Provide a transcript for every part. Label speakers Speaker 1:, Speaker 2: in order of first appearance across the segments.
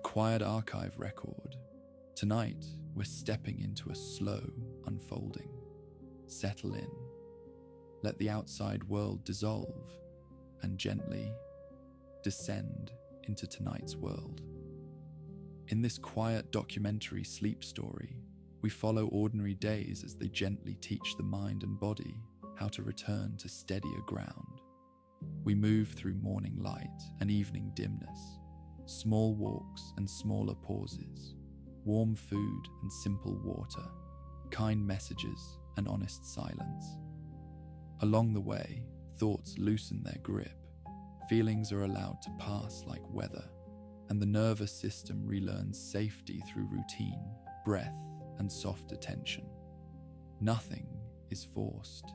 Speaker 1: quiet archive record. Tonight, we're stepping into a slow unfolding. Settle in. Let the outside world dissolve and gently descend into tonight's world. In this quiet documentary sleep story, we follow ordinary days as they gently teach the mind and body how to return to steadier ground. We move through morning light and evening dimness, small walks and smaller pauses, warm food and simple water, kind messages and honest silence. Along the way, thoughts loosen their grip, feelings are allowed to pass like weather, and the nervous system relearns safety through routine, breath, and soft attention. Nothing is forced.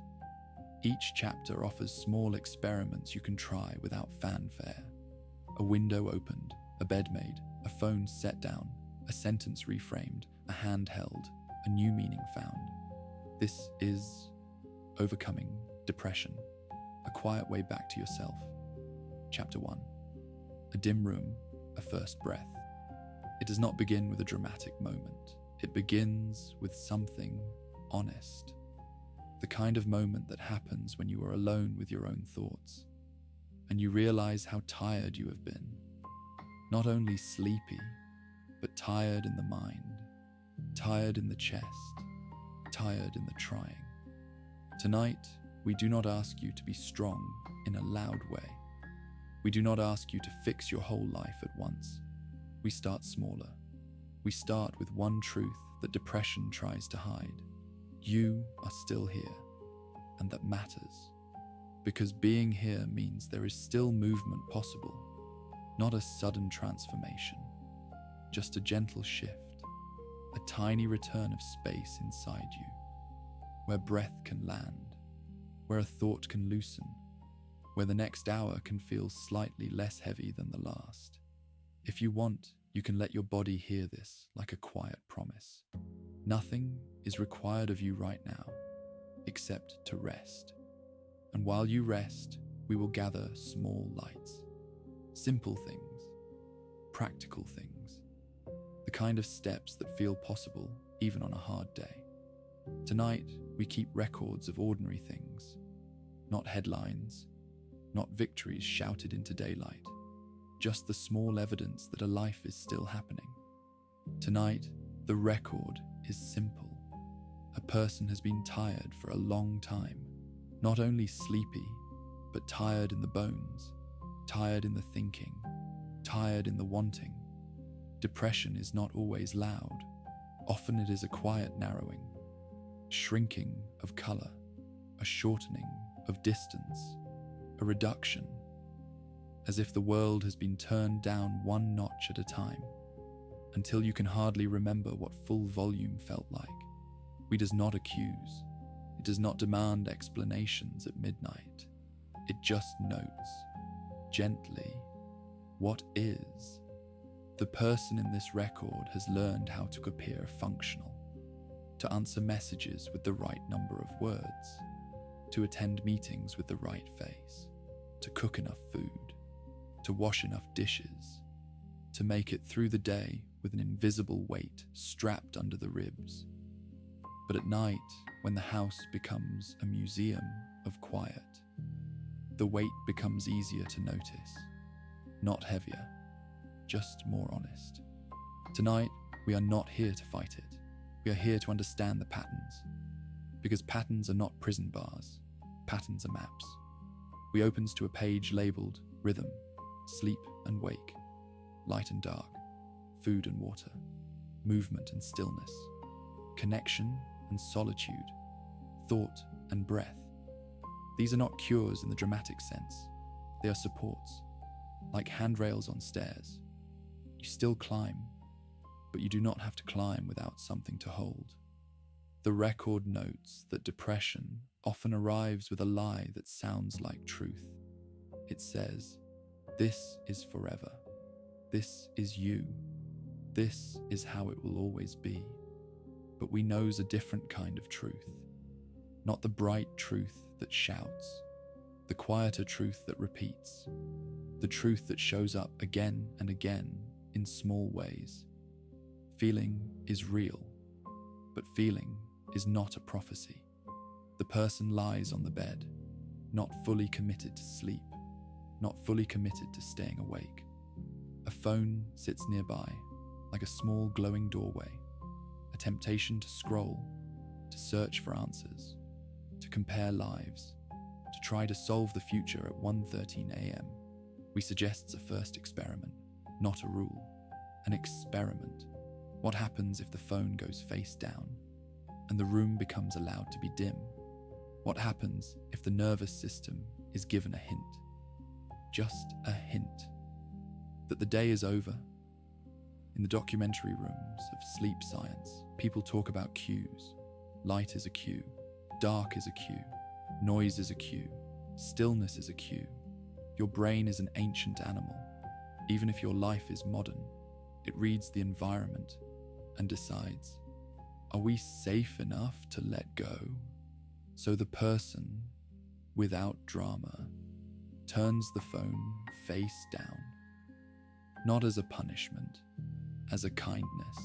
Speaker 1: Each chapter offers small experiments you can try without fanfare. A window opened, a bed made, a phone set down, a sentence reframed, a hand held, a new meaning found. This is Overcoming Depression, a quiet way back to yourself. Chapter 1. A dim room, a first breath. It does not begin with a dramatic moment. It begins with something honest. The kind of moment that happens when you are alone with your own thoughts, and you realize how tired you have been. Not only sleepy, but tired in the mind, tired in the chest, tired in the trying. Tonight, we do not ask you to be strong in a loud way. We do not ask you to fix your whole life at once. We start smaller. We start with one truth that depression tries to hide. You are still here, and that matters. Because being here means there is still movement possible, not a sudden transformation, just a gentle shift, a tiny return of space inside you, where breath can land, where a thought can loosen, where the next hour can feel slightly less heavy than the last. If you want, you can let your body hear this like a quiet promise. Nothing is required of you right now, except to rest. And while you rest, we will gather small lights. Simple things, practical things, the kind of steps that feel possible even on a hard day. Tonight, we keep records of ordinary things, not headlines, not victories shouted into daylight, just the small evidence that a life is still happening. Tonight, the record is simple. A person has been tired for a long time, not only sleepy, but tired in the bones, tired in the thinking, tired in the wanting. Depression is not always loud. Often it is a quiet narrowing, shrinking of color, a shortening of distance, a reduction, as if the world has been turned down one notch at a time, until you can hardly remember what full volume felt like. We does not accuse. It does not demand explanations at midnight. It just notes, gently, what is. The person in this record has learned how to appear functional, to answer messages with the right number of words, to attend meetings with the right face, to cook enough food, to wash enough dishes, to make it through the day with an invisible weight strapped under the ribs. But at night, when the house becomes a museum of quiet, the weight becomes easier to notice, not heavier, just more honest. Tonight, we are not here to fight it. We are here to understand the patterns, because patterns are not prison bars, patterns are maps. We opens to a page labeled rhythm, sleep and wake, light and dark, food and water, movement and stillness, connection and solitude, thought and breath. These are not cures in the dramatic sense. They are supports, like handrails on stairs. You still climb, but you do not have to climb without something to hold. The record notes that depression often arrives with a lie that sounds like truth. It says, "This is forever. This is you. This is how it will always be." But we knows a different kind of truth. Not the bright truth that shouts, the quieter truth that repeats, the truth that shows up again and again in small ways. Feeling is real, but feeling is not a prophecy. The person lies on the bed, not fully committed to sleep, not fully committed to staying awake. A phone sits nearby, like a small glowing doorway, a temptation to scroll, to search for answers, to compare lives, to try to solve the future at 1:13 a.m. We suggest a first experiment, not a rule. An experiment. What happens if the phone goes face down and the room becomes allowed to be dim? What happens if the nervous system is given a hint? Just a hint. That the day is over. In the documentary rooms of sleep science, people talk about cues. Light is a cue. Dark is a cue. Noise is a cue. Stillness is a cue. Your brain is an ancient animal. Even if your life is modern, it reads the environment and decides, are we safe enough to let go? So the person, without drama, turns the phone face down, not as a punishment, as a kindness.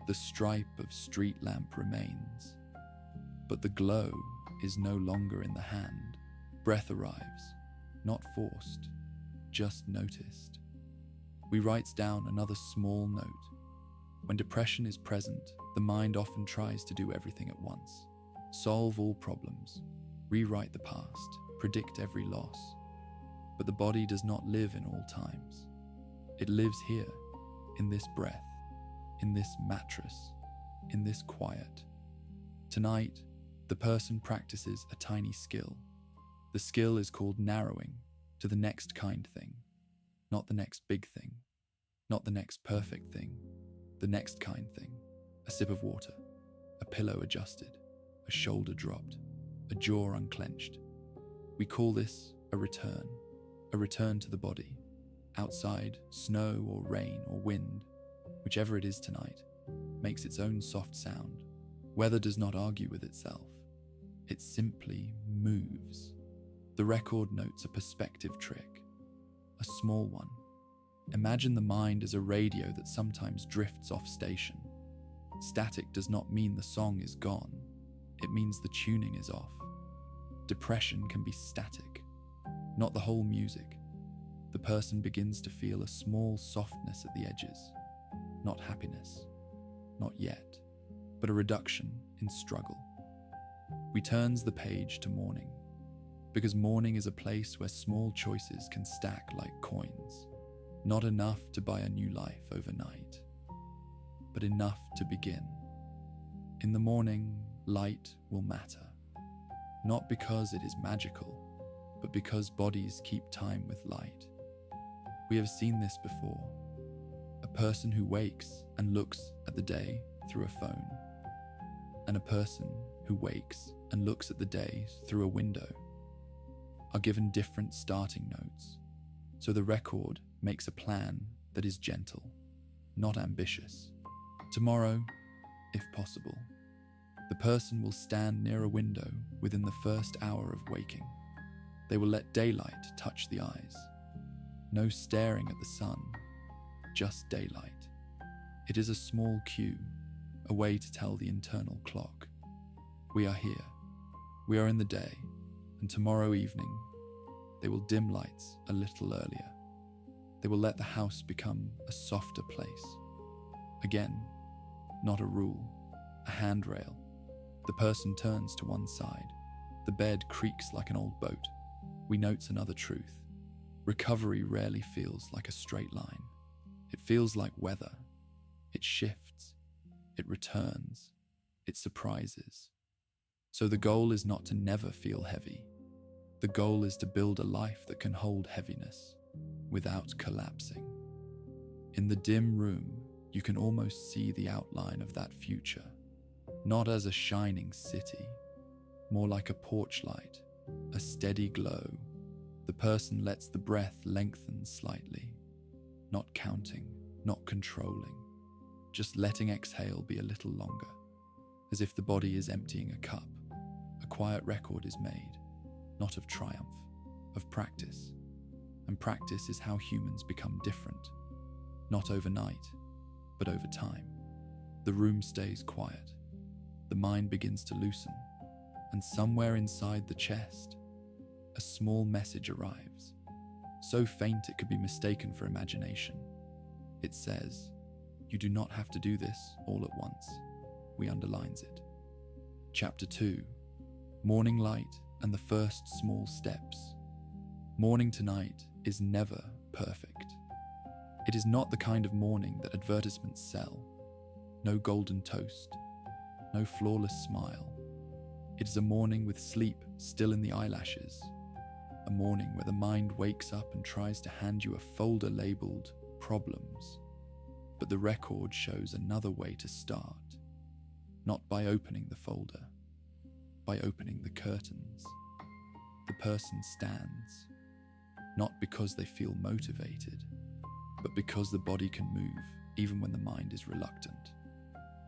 Speaker 1: The stripe of street lamp remains, but the glow is no longer in the hand. Breath arrives, not forced, just noticed. We write down another small note. When depression is present, the mind often tries to do everything at once. Solve all problems, rewrite the past, predict every loss. But the body does not live in all times. It lives here, in this breath, in this mattress, in this quiet. Tonight, the person practices a tiny skill. The skill is called narrowing to the next kind thing, not the next big thing, not the next perfect thing, the next kind thing. A sip of water, a pillow adjusted, a shoulder dropped, a jaw unclenched. We call this a return to the body. Outside, snow or rain or wind, whichever it is tonight, makes its own soft sound. Weather does not argue with itself. It simply moves. The record notes a perspective trick, a small one. Imagine the mind as a radio that sometimes drifts off station. Static does not mean the song is gone. It means the tuning is off. Depression can be static, not the whole music. The person begins to feel a small softness at the edges. Not happiness, not yet, but a reduction in struggle. We turns the page to morning, because morning is a place where small choices can stack like coins. Not enough to buy a new life overnight, but enough to begin. In the morning, light will matter, not because it is magical, but because bodies keep time with light. We have seen this before. A person who wakes and looks at the day through a phone, and a person who wakes and looks at the day through a window are given different starting notes. So the record makes a plan that is gentle, not ambitious. Tomorrow, if possible, the person will stand near a window within the first hour of waking. They will let daylight touch the eyes. No staring at the sun, just daylight. It is a small cue, a way to tell the internal clock. We are here, we are in the day, and tomorrow evening, they will dim lights a little earlier. They will let the house become a softer place. Again, not a rule, a handrail. The person turns to one side. The bed creaks like an old boat. We note another truth. Recovery rarely feels like a straight line. It feels like weather. It shifts. It returns. It surprises. So the goal is not to never feel heavy. The goal is to build a life that can hold heaviness without collapsing. In the dim room, you can almost see the outline of that future, not as a shining city, more like a porch light, a steady glow. The person lets the breath lengthen slightly, not counting, not controlling, just letting exhale be a little longer, as if the body is emptying a cup. A quiet record is made, not of triumph, of practice. And practice is how humans become different. not overnight, but over time. The room stays quiet, the mind begins to loosen, and somewhere inside the chest, a small message arrives, so faint it could be mistaken for imagination. It says, "You do not have to do this all at once." We underlines it. Chapter 2. Morning light and the first small steps. Morning tonight is never perfect. It is not the kind of morning that advertisements sell. No golden toast, no flawless smile. It is a morning with sleep still in the eyelashes. A morning where the mind wakes up and tries to hand you a folder labeled problems. But the record shows another way to start. Not by opening the folder, by opening the curtains. The person stands, not because they feel motivated, but because the body can move even when the mind is reluctant.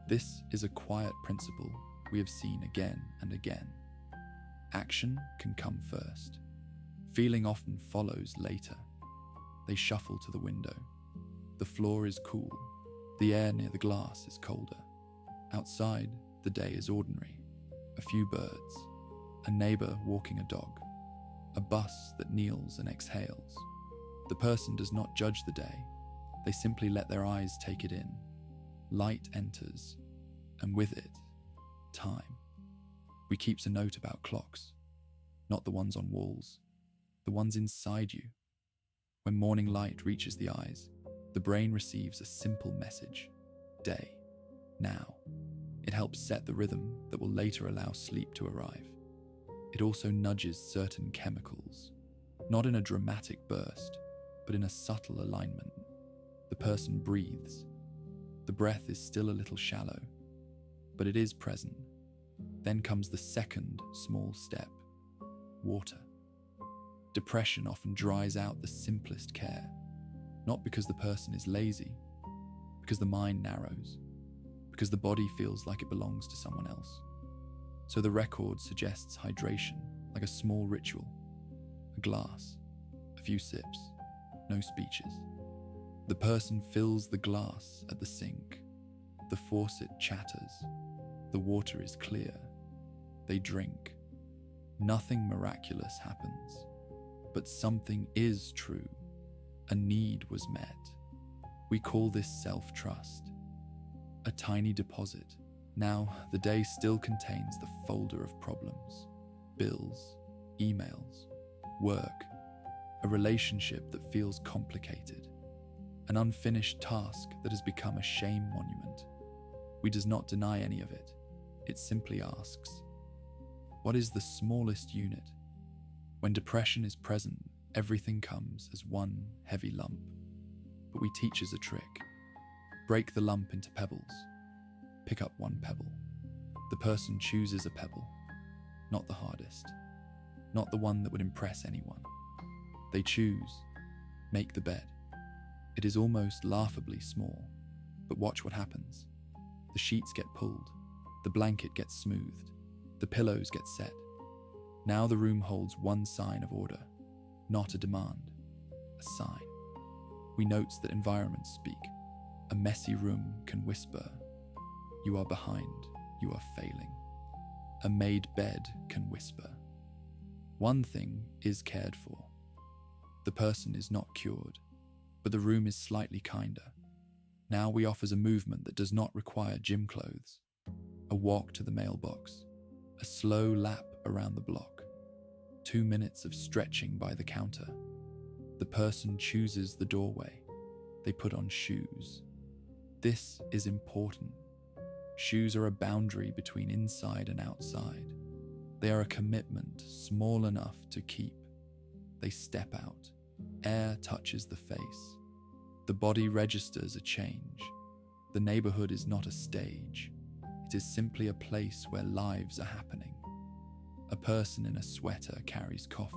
Speaker 1: This is a quiet principle we have seen again and again. Action can come first. Feeling often follows later. They shuffle to the window. The floor is cool. The air near the glass is colder. Outside, the day is ordinary. A few birds, a neighbor walking a dog, a bus that kneels and exhales. The person does not judge the day. They simply let their eyes take it in. Light enters, and with it, time. We keeps a note about clocks, not the ones on walls, the ones inside you. When morning light reaches the eyes, the brain receives a simple message: day, now. It helps set the rhythm that will later allow sleep to arrive. It also nudges certain chemicals, not in a dramatic burst, but in a subtle alignment. The person breathes. The breath is still a little shallow, but it is present. Then comes the second small step: water. Depression often dries out the simplest care, not because the person is lazy, because the mind narrows, because the body feels like it belongs to someone else. So the record suggests hydration, like a small ritual. A glass, a few sips, no speeches. The person fills the glass at the sink. The faucet chatters. The water is clear. They drink. Nothing miraculous happens, but something is true. A need was met. We call this self-trust. A tiny deposit. Now, the day still contains the folder of problems, bills, emails, work, a relationship that feels complicated, an unfinished task that has become a shame monument. We does not deny any of it. It simply asks, what is the smallest unit? When depression is present, everything comes as one heavy lump. But we teachers a trick. Break the lump into pebbles. Pick up one pebble. The person chooses a pebble, not the hardest, not the one that would impress anyone. They choose, make the bed. It is almost laughably small, but watch what happens. The sheets get pulled, the blanket gets smoothed, the pillows get set. Now the room holds one sign of order, not a demand, a sign. We note that environments speak. A messy room can whisper, you are behind, you are failing. A made bed can whisper, one thing is cared for. The person is not cured, but the room is slightly kinder. Now we offers a movement that does not require gym clothes. A walk to the mailbox, a slow lap around the block, 2 minutes of stretching by the counter. The person chooses the doorway. They put on shoes. This is important. Shoes are a boundary between inside and outside. They are a commitment small enough to keep. They step out. Air touches the face. The body registers a change. The neighborhood is not a stage. It is simply a place where lives are happening. A person in a sweater carries coffee.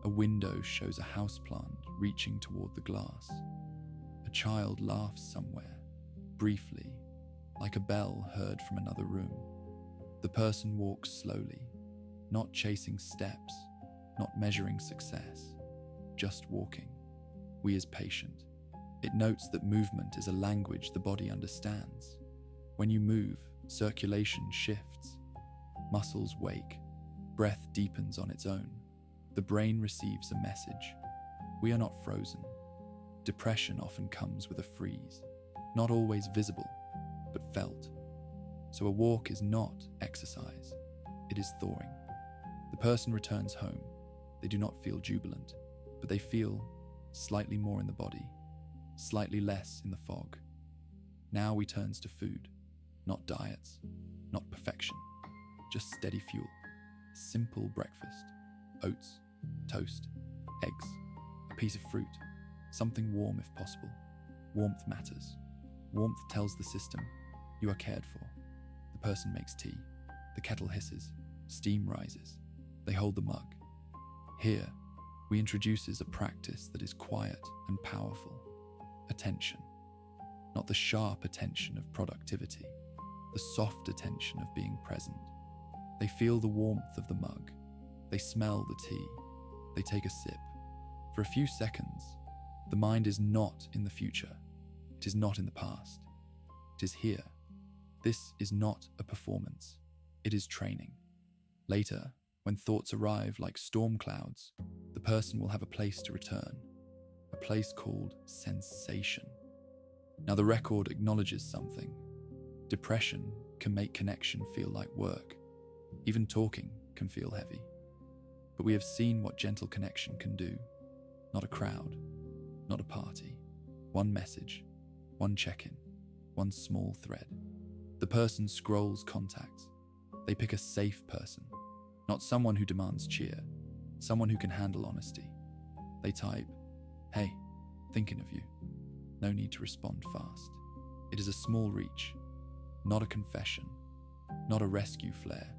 Speaker 1: A window shows a houseplant reaching toward the glass. A child laughs somewhere, briefly, like a bell heard from another room. The person walks slowly, not chasing steps, not measuring success, just walking. We is patient. It notes that movement is a language the body understands. When you move, circulation shifts, muscles wake, breath deepens on its own. The brain receives a message. We are not frozen. Depression often comes with a freeze, not always visible, but felt. So a walk is not exercise, it is thawing. The person returns home. They do not feel jubilant, but they feel slightly more in the body, slightly less in the fog. Now we turn to food, not diets, not perfection, just steady fuel. Simple breakfast, oats, toast, eggs, a piece of fruit, something warm if possible. Warmth matters. Warmth tells the system, you are cared for. The person makes tea. The kettle hisses. Steam rises. They hold the mug. Here, we introduces a practice that is quiet and powerful. Attention. Not the sharp attention of productivity, the soft attention of being present. They feel the warmth of the mug. They smell the tea. They take a sip. For a few seconds, the mind is not in the future. It is not in the past. It is here. This is not a performance. It is training. Later, when thoughts arrive like storm clouds, the person will have a place to return, a place called sensation. Now the record acknowledges something. Depression can make connection feel like work. Even talking can feel heavy. But we have seen what gentle connection can do. Not a crowd, not a party. One message, one check-in, one small thread. The person scrolls contacts. They pick a safe person, not someone who demands cheer, someone who can handle honesty. They type, "Hey, thinking of you." No need to respond fast. It is a small reach, not a confession, not a rescue flare,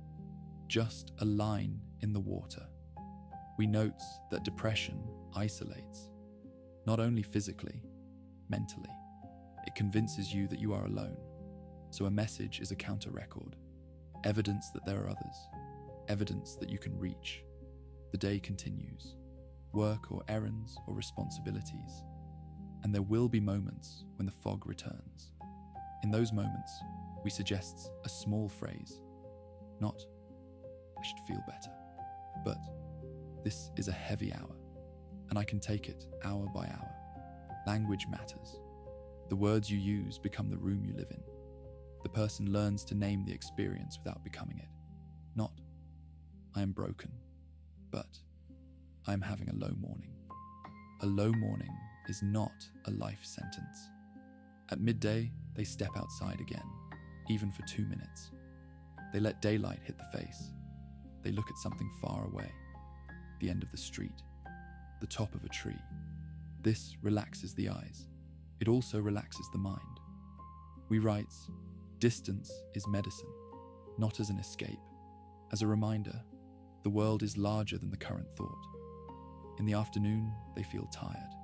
Speaker 1: just a line in the water. We note that depression isolates, not only physically, mentally. It convinces you that you are alone. So a message is a counter-record, evidence that there are others, evidence that you can reach. The day continues, work or errands or responsibilities, and there will be moments when the fog returns. In those moments, we suggest a small phrase, not, "I should feel better," but, "This is a heavy hour, and I can take it hour by hour." Language matters. The words you use become the room you live in. The person learns to name the experience without becoming it. Not, "I am broken," but, "I am having a low morning." A low morning is not a life sentence. At midday, they step outside again, even for 2 minutes. They let daylight hit the face. They look at something far away, the end of the street, the top of a tree. This relaxes the eyes. It also relaxes the mind. We write, distance is medicine, not as an escape. As a reminder, the world is larger than the current thought. In the afternoon, they feel tired.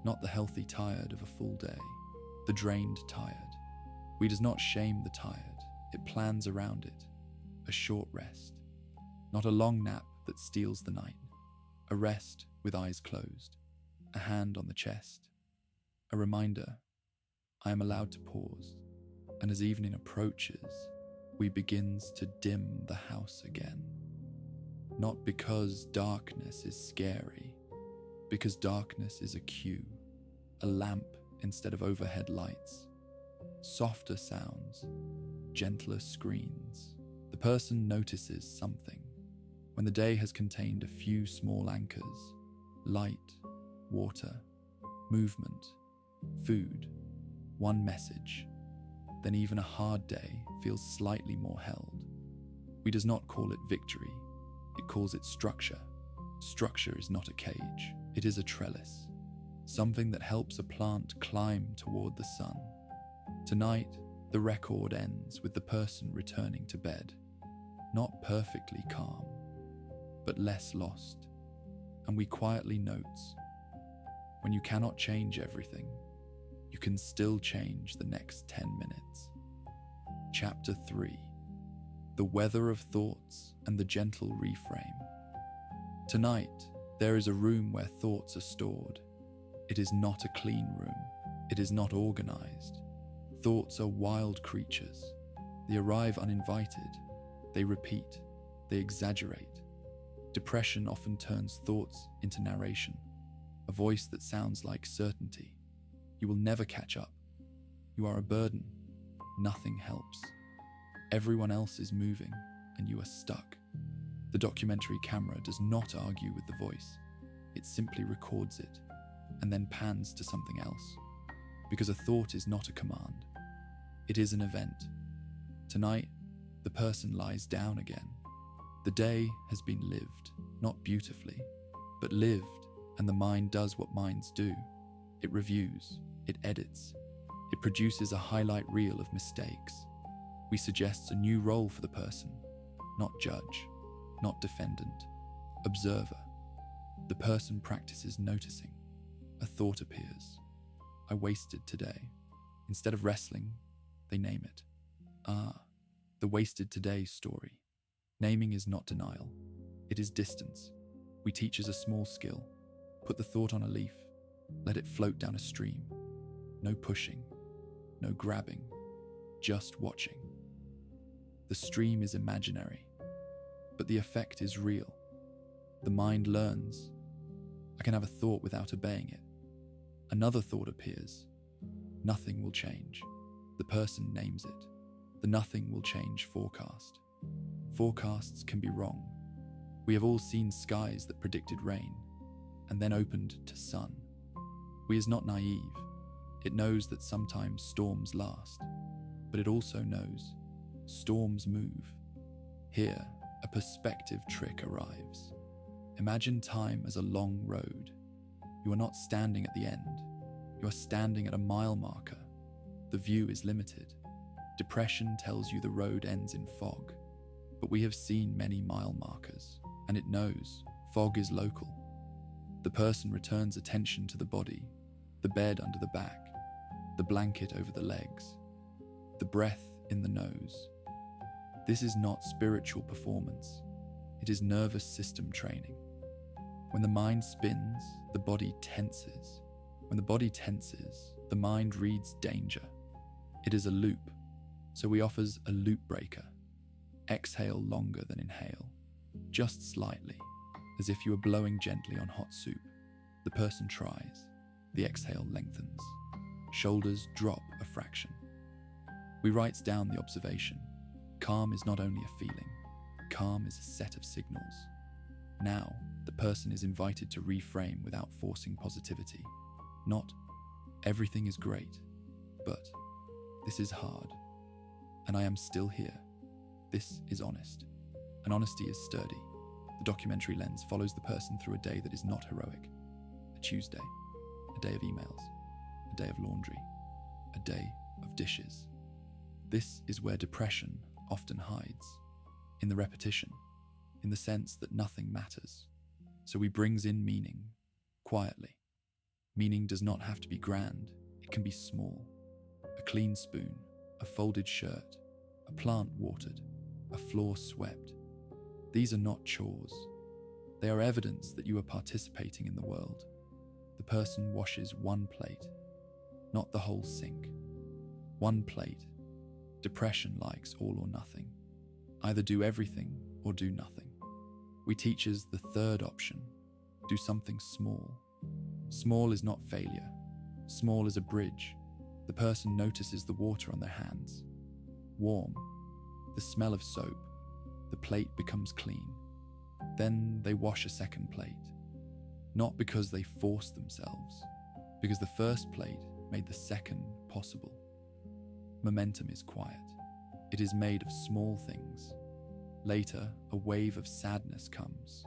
Speaker 1: Not the healthy tired of a full day, the drained tired. We does not shame the tired, it plans around it. A short rest, not a long nap that steals the night. A rest with eyes closed, a hand on the chest. A reminder, I am allowed to pause. And as evening approaches, we begins to dim the house again. Not because darkness is scary, because darkness is a cue, a lamp instead of overhead lights, softer sounds, gentler screens. The person notices something. When the day has contained a few small anchors, light, water, movement, food, one message, then even a hard day feels slightly more held. We does not call it victory, it calls it structure. Structure is not a cage, it is a trellis, something that helps a plant climb toward the sun. Tonight, the record ends with the person returning to bed, not perfectly calm, but less lost. And we quietly note, when you cannot change everything, you can still change the next 10 minutes. Chapter 3. The Weather of Thoughts and the Gentle Reframe. Tonight, there is a room where thoughts are stored. It is not a clean room. It is not organized. Thoughts are wild creatures. They arrive uninvited. They repeat. They exaggerate. Depression often turns thoughts into narration, a voice that sounds like certainty. You will never catch up. You are a burden. Nothing helps. Everyone else is moving, and you are stuck. The documentary camera does not argue with the voice. It simply records it, and then pans to something else. Because a thought is not a command. It is an event. Tonight, the person lies down again. The day has been lived, not beautifully, but lived, and the mind does what minds do. It reviews, it edits, it produces a highlight reel of mistakes. We suggest a new role for the person, not judge, not defendant, observer. The person practices noticing. A thought appears. I wasted today. Instead of wrestling, they name it. The wasted today story. Naming is not denial. It is distance. We teach as a small skill. Put the thought on a leaf. Let it float down a stream. No pushing. No grabbing. Just watching. The stream is imaginary, but the effect is real. The mind learns. I can have a thought without obeying it. Another thought appears. Nothing will change. The person names it. The nothing will change forecast. Forecasts can be wrong. We have all seen skies that predicted rain and then opened to sun. We is not naive. It knows that sometimes storms last, but it also knows storms move. Here, a perspective trick arrives. Imagine time as a long road. You are not standing at the end. You are standing at a mile marker. The view is limited. Depression tells you the road ends in fog. But we have seen many mile markers, and it knows fog is local. The person returns attention to the body, the bed under the back, the blanket over the legs, the breath in the nose. This is not spiritual performance. It is nervous system training. When the mind spins, the body tenses. When the body tenses, the mind reads danger. It is a loop, so we offers a loop breaker. Exhale longer than inhale, just slightly, as if you were blowing gently on hot soup. The person tries. The exhale lengthens. Shoulders drop a fraction. We write down the observation. Calm is not only a feeling. Calm is a set of signals. Now, the person is invited to reframe without forcing positivity. Not, everything is great, but this is hard, and I am still here. This is honest, and honesty is sturdy. The documentary lens follows the person through a day that is not heroic. A Tuesday, a day of emails, a day of laundry, a day of dishes. This is where depression often hides, in the repetition, in the sense that nothing matters. So he brings in meaning, quietly. Meaning does not have to be grand, it can be small. A clean spoon, a folded shirt, a plant watered, a floor swept. These are not chores. They are evidence that you are participating in the world. The person washes one plate, not the whole sink. One plate. Depression likes all or nothing. Either do everything or do nothing. We teach us the third option. Do something small. Small is not failure. Small is a bridge. The person notices the water on their hands. Warm. The smell of soap. The plate becomes clean. Then they wash a second plate. Not because they forced themselves, because the first plate made the second possible. Momentum is quiet. It is made of small things. Later, a wave of sadness comes.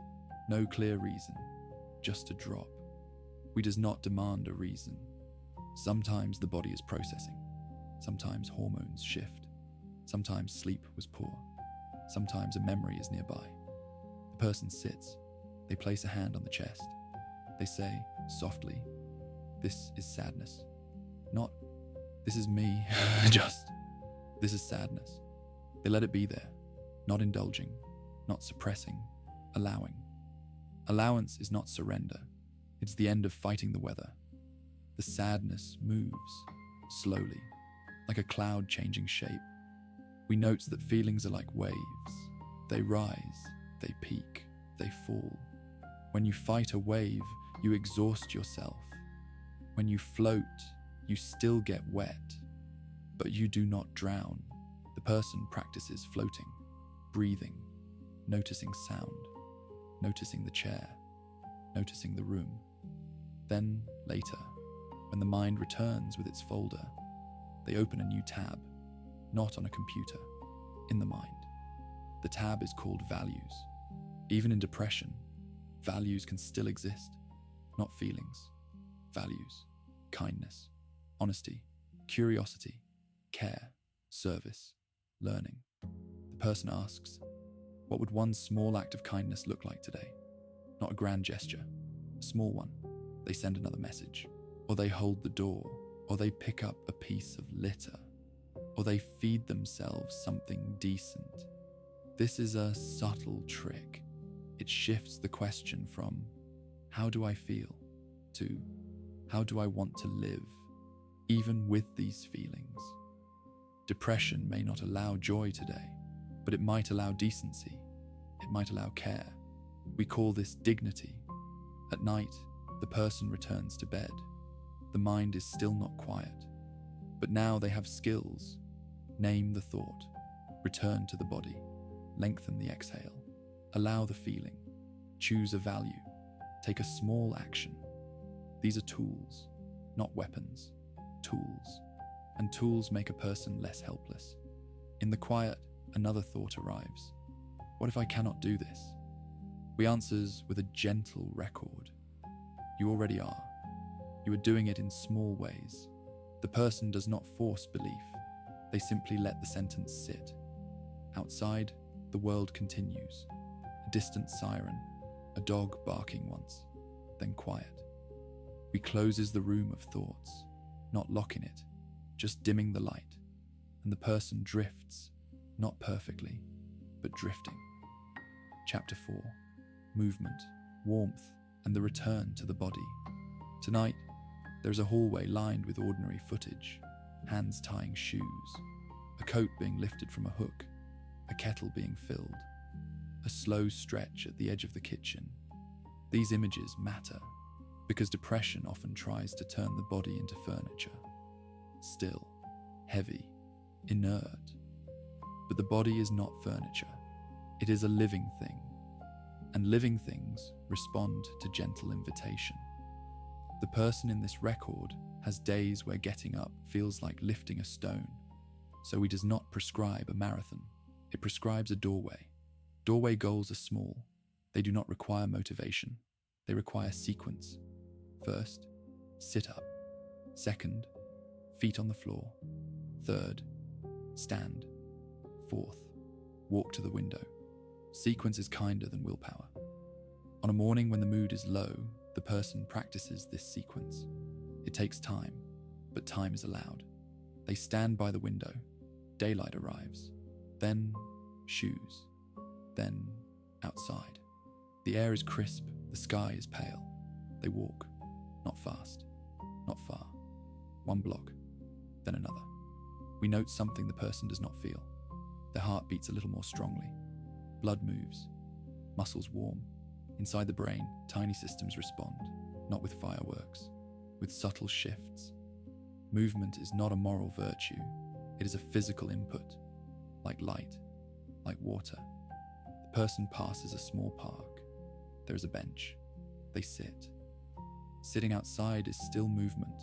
Speaker 1: No clear reason, just a drop. We does not demand a reason. Sometimes the body is processing. Sometimes hormones shift. Sometimes sleep was poor. Sometimes a memory is nearby. The person sits. They place a hand on the chest. They say, softly, "This is sadness." Not, "This is me," just, "This is sadness." They let it be there, not indulging, not suppressing, allowing. Allowance is not surrender. It's the end of fighting the weather. The sadness moves, slowly, like a cloud changing shape. We note that feelings are like waves. They rise, they peak, they fall. When you fight a wave, you exhaust yourself. When you float, you still get wet, but you do not drown. The person practices floating, breathing, noticing sound, noticing the chair, noticing the room. Then, later, when the mind returns with its folder, they open a new tab, not on a computer, in the mind. The tab is called values. Even in depression, values can still exist, not feelings. Values, kindness, honesty, curiosity, care, service, learning. The person asks, what would one small act of kindness look like today? Not a grand gesture, a small one. They send another message, or they hold the door, or they pick up a piece of litter, or they feed themselves something decent. This is a subtle trick. It shifts the question from, how do I feel, to, how do I want to live, even with these feelings? Depression may not allow joy today, but it might allow decency. It might allow care. We call this dignity. At night, the person returns to bed. The mind is still not quiet, but now they have skills. Name the thought, return to the body, lengthen the exhale, allow the feeling, choose a value, take a small action. These are tools, not weapons, tools. And tools make a person less helpless. In the quiet, another thought arrives. What if I cannot do this? We answers with a gentle record. You already are. You are doing it in small ways. The person does not force belief. They simply let the sentence sit. Outside, the world continues. A distant siren, a dog barking once, then quiet. We closes the room of thoughts, not locking it, just dimming the light, and the person drifts, not perfectly, but drifting. Chapter 4. Movement, warmth, and the return to the body. Tonight, there is a hallway lined with ordinary footage, hands tying shoes, a coat being lifted from a hook, a kettle being filled, a slow stretch at the edge of the kitchen. These images matter because depression often tries to turn the body into furniture. Still, heavy, inert. But the body is not furniture. It is a living thing. And living things respond to gentle invitation. The person in this record has days where getting up feels like lifting a stone. So he does not prescribe a marathon. It prescribes a doorway. Doorway goals are small. They do not require motivation. They require sequence. First, sit up. Second, feet on the floor. Third, stand. Fourth, walk to the window. Sequence is kinder than willpower. On a morning when the mood is low, the person practices this sequence. It takes time, but time is allowed. They stand by the window. Daylight arrives. Then, shoes. Then, outside. The air is crisp, the sky is pale. They walk, not fast, not far. One block, then another. We note something the person does not feel. Their heart beats a little more strongly. Blood moves, muscles warm. Inside the brain, tiny systems respond, not with fireworks, with subtle shifts. Movement is not a moral virtue. It is a physical input, like light, like water. The person passes a small park. There is a bench. They sit. Sitting outside is still movement.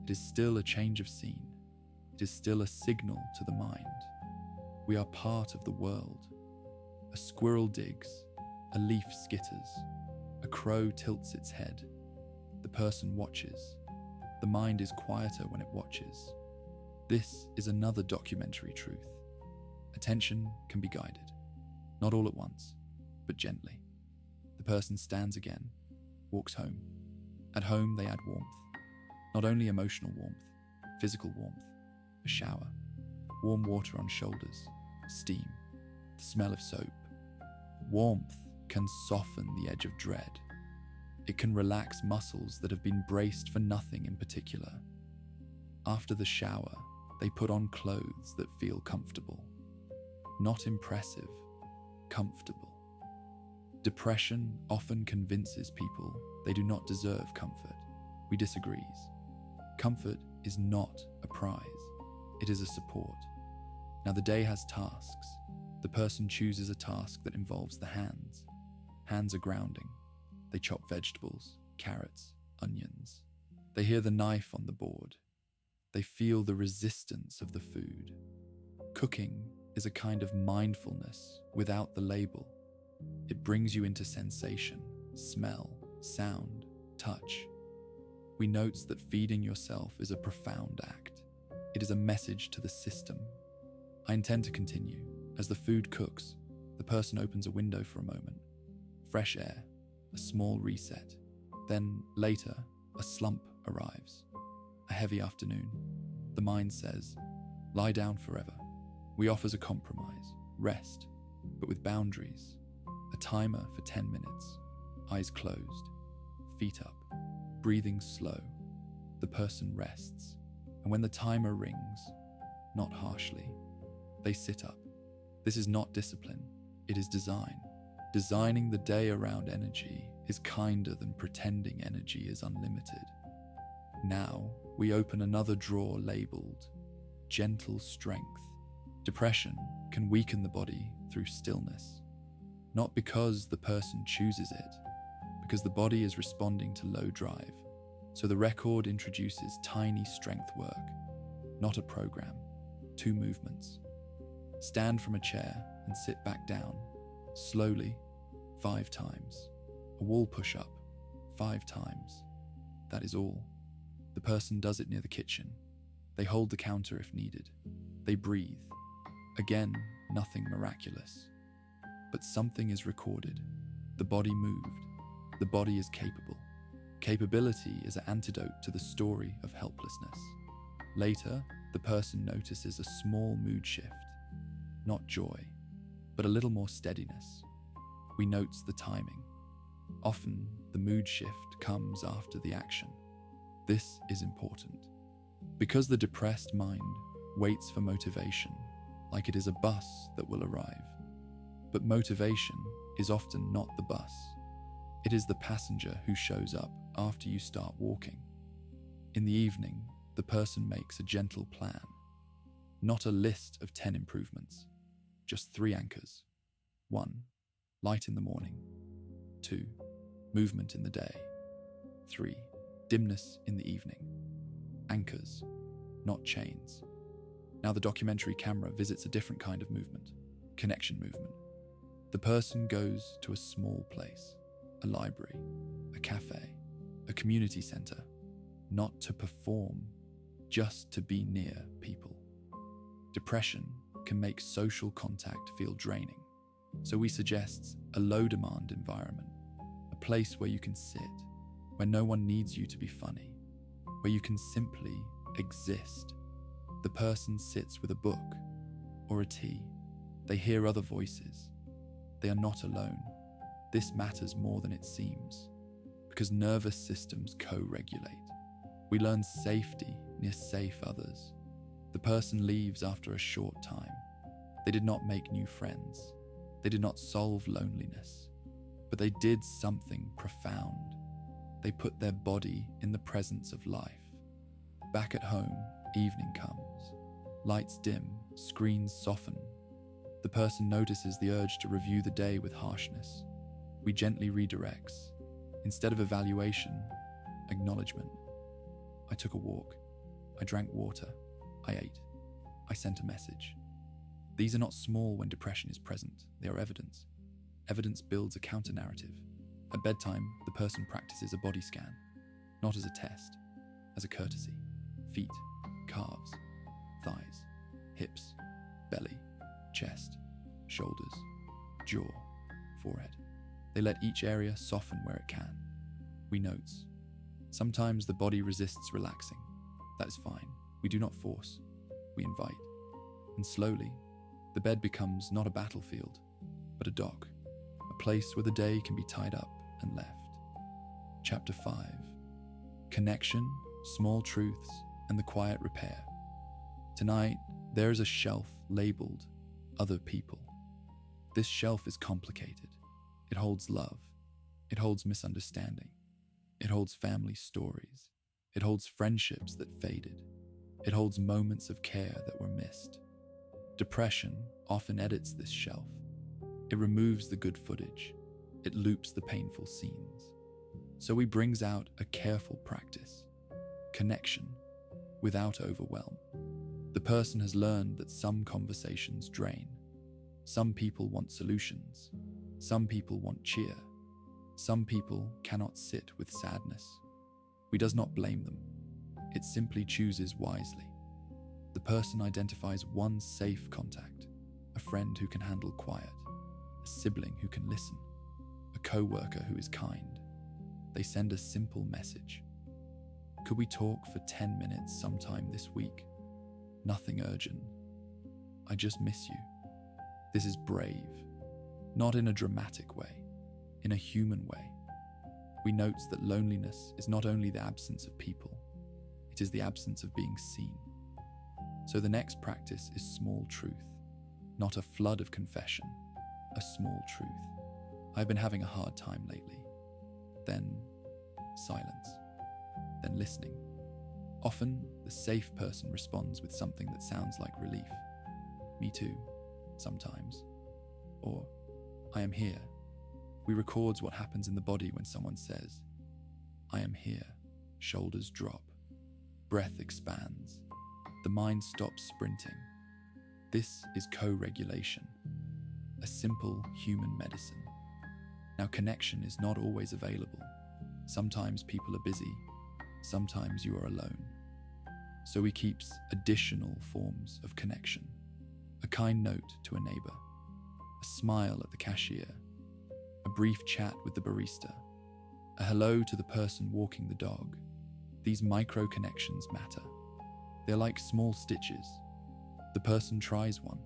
Speaker 1: It is still a change of scene. It is still a signal to the mind. We are part of the world. A squirrel digs. A leaf skitters. A crow tilts its head. The person watches. The mind is quieter when it watches. This is another documentary truth. Attention can be guided. Not all at once, but gently. The person stands again, walks home. At home, they add warmth. Not only emotional warmth, physical warmth. A shower, warm water on shoulders, steam, the smell of soap. Warmth can soften the edge of dread. It can relax muscles that have been braced for nothing in particular. After the shower, they put on clothes that feel comfortable. Not impressive, comfortable. Depression often convinces people they do not deserve comfort. We disagree. Comfort is not a prize, it is a support. Now the day has tasks. The person chooses a task that involves the hands. Hands are grounding. They chop vegetables, carrots, onions. They hear the knife on the board. They feel the resistance of the food. Cooking is a kind of mindfulness without the label. It brings you into sensation, smell, sound, touch. We note that feeding yourself is a profound act. It is a message to the system. I intend to continue. As the food cooks, the person opens a window for a moment. Fresh air, a small reset. Then, later, a slump arrives. A heavy afternoon. The mind says, lie down forever. We offers a compromise, rest, but with boundaries. A timer for 10 minutes. Eyes closed, feet up, breathing slow. The person rests, and when the timer rings, not harshly, they sit up. This is not discipline, it is design. Designing the day around energy is kinder than pretending energy is unlimited. Now, we open another drawer labeled gentle strength. Depression can weaken the body through stillness. Not because the person chooses it, because the body is responding to low drive. So the record introduces tiny strength work, not a program, 2 movements. Stand from a chair and sit back down, slowly, 5 times. A wall push-up, 5 times. That is all. The person does it near the kitchen. They hold the counter if needed. They breathe. Again, nothing miraculous. But something is recorded. The body moved. The body is capable. Capability is an antidote to the story of helplessness. Later, the person notices a small mood shift. Not joy, but a little more steadiness. We note the timing. Often, the mood shift comes after the action. This is important, because the depressed mind waits for motivation, like it is a bus that will arrive. But motivation is often not the bus. It is the passenger who shows up after you start walking. In the evening, the person makes a gentle plan. Not a list of 10 improvements, just 3 anchors. 1. Light in the morning. 2. Movement in the day. 3. Dimness in the evening. Anchors, not chains. Now the documentary camera visits a different kind of movement, connection movement. The person goes to a small place, a library, a cafe, a community center, not to perform, just to be near people. Depression can make social contact feel draining, so we suggest a low-demand environment, a place where you can sit, where no one needs you to be funny, where you can simply exist. The person sits with a book or a tea. They hear other voices. They are not alone. This matters more than it seems, because nervous systems co-regulate. We learn safety near safe others. The person leaves after a short time. They did not make new friends. They did not solve loneliness, but they did something profound. They put their body in the presence of life. Back at home, evening comes. Lights dim, screens soften. The person notices the urge to review the day with harshness. We gently redirects. Instead of evaluation, acknowledgement. I took a walk. I drank water. I ate. I sent a message. These are not small when depression is present. They are evidence. Evidence builds a counter-narrative. At bedtime, the person practices a body scan, not as a test, as a courtesy. Feet, calves, thighs, hips, belly, chest, shoulders, jaw, forehead. They let each area soften where it can. We note. Sometimes the body resists relaxing. That is fine. We do not force. We invite. And slowly, the bed becomes not a battlefield, but a dock, a place where the day can be tied up and left. Chapter 5. Connection, Small Truths, and the Quiet Repair. Tonight, there is a shelf labeled Other People. This shelf is complicated. It holds love. It holds misunderstanding. It holds family stories. It holds friendships that faded. It holds moments of care that were missed. Depression often edits this shelf. It removes the good footage. It loops the painful scenes. So he brings out a careful practice. Connection, without overwhelm. The person has learned that some conversations drain. Some people want solutions. Some people want cheer. Some people cannot sit with sadness. We does not blame them. It simply chooses wisely. The person identifies one safe contact, a friend who can handle quiet, a sibling who can listen, a co-worker who is kind. They send a simple message. Could we talk for 10 minutes sometime this week? Nothing urgent. I just miss you. This is brave, not in a dramatic way, in a human way. We note that loneliness is not only the absence of people, it is the absence of being seen. So the next practice is small truth, not a flood of confession, a small truth. I've been having a hard time lately. Then silence, then listening. Often, the safe person responds with something that sounds like relief. Me too, sometimes. Or, I am here. We records what happens in the body when someone says, I am here. Shoulders drop. Breath expands. The mind stops sprinting. This is co-regulation, a simple human medicine. Now, connection is not always available. Sometimes people are busy. Sometimes you are alone. So he keeps additional forms of connection. A kind note to a neighbor, a smile at the cashier, a brief chat with the barista, a hello to the person walking the dog. These micro connections matter. They're like small stitches. The person tries one.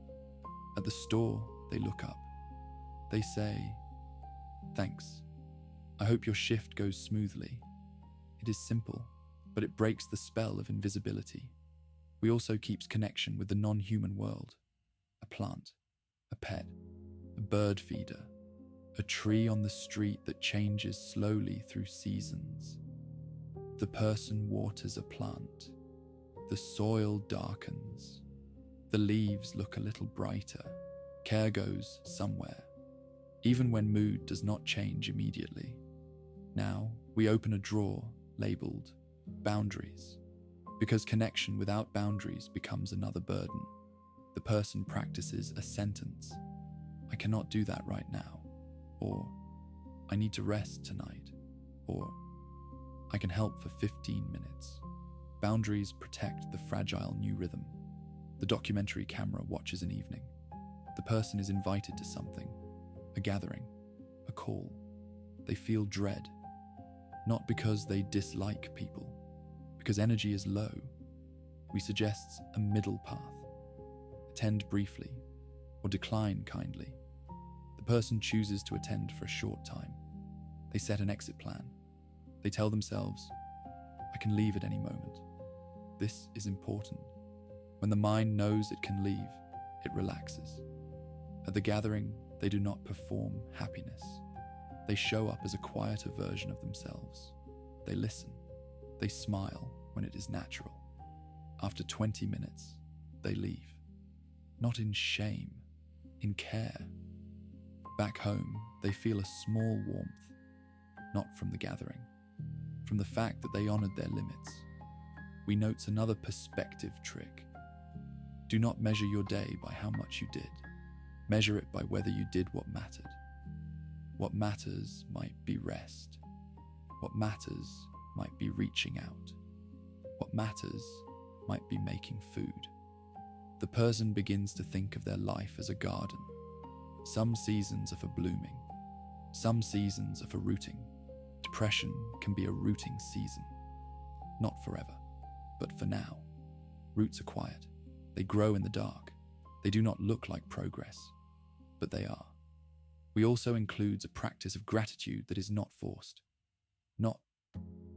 Speaker 1: At the store, they look up. They say, thanks. I hope your shift goes smoothly. It is simple, but it breaks the spell of invisibility. We also keeps connection with the non-human world. A plant, a pet, a bird feeder, a tree on the street that changes slowly through seasons. The person waters a plant. The soil darkens. The leaves look a little brighter. Care goes somewhere, even when mood does not change immediately. Now, we open a drawer labeled boundaries, because connection without boundaries becomes another burden. The person practices a sentence. I cannot do that right now. Or, I need to rest tonight. Or, I can help for 15 minutes. Boundaries protect the fragile new rhythm. The documentary camera watches an evening. The person is invited to something, a gathering, a call. They feel dread, not because they dislike people, because energy is low. We suggest a middle path. Attend briefly, or decline kindly. The person chooses to attend for a short time. They set an exit plan. They tell themselves, I can leave at any moment. This is important. When the mind knows it can leave, it relaxes. At the gathering, they do not perform happiness. They show up as a quieter version of themselves. They listen. They smile when it is natural. After 20 minutes, they leave. Not in shame, in care. Back home, they feel a small warmth, not from the gathering, from the fact that they honored their limits. We note another perspective trick. Do not measure your day by how much you did. Measure it by whether you did what mattered. What matters might be rest. What matters might be reaching out. What matters might be making food. The person begins to think of their life as a garden. Some seasons are for blooming. Some seasons are for rooting. Depression can be a rooting season. Not forever, but for now. Roots are quiet. They grow in the dark. They do not look like progress, but they are. We also include a practice of gratitude that is not forced. Not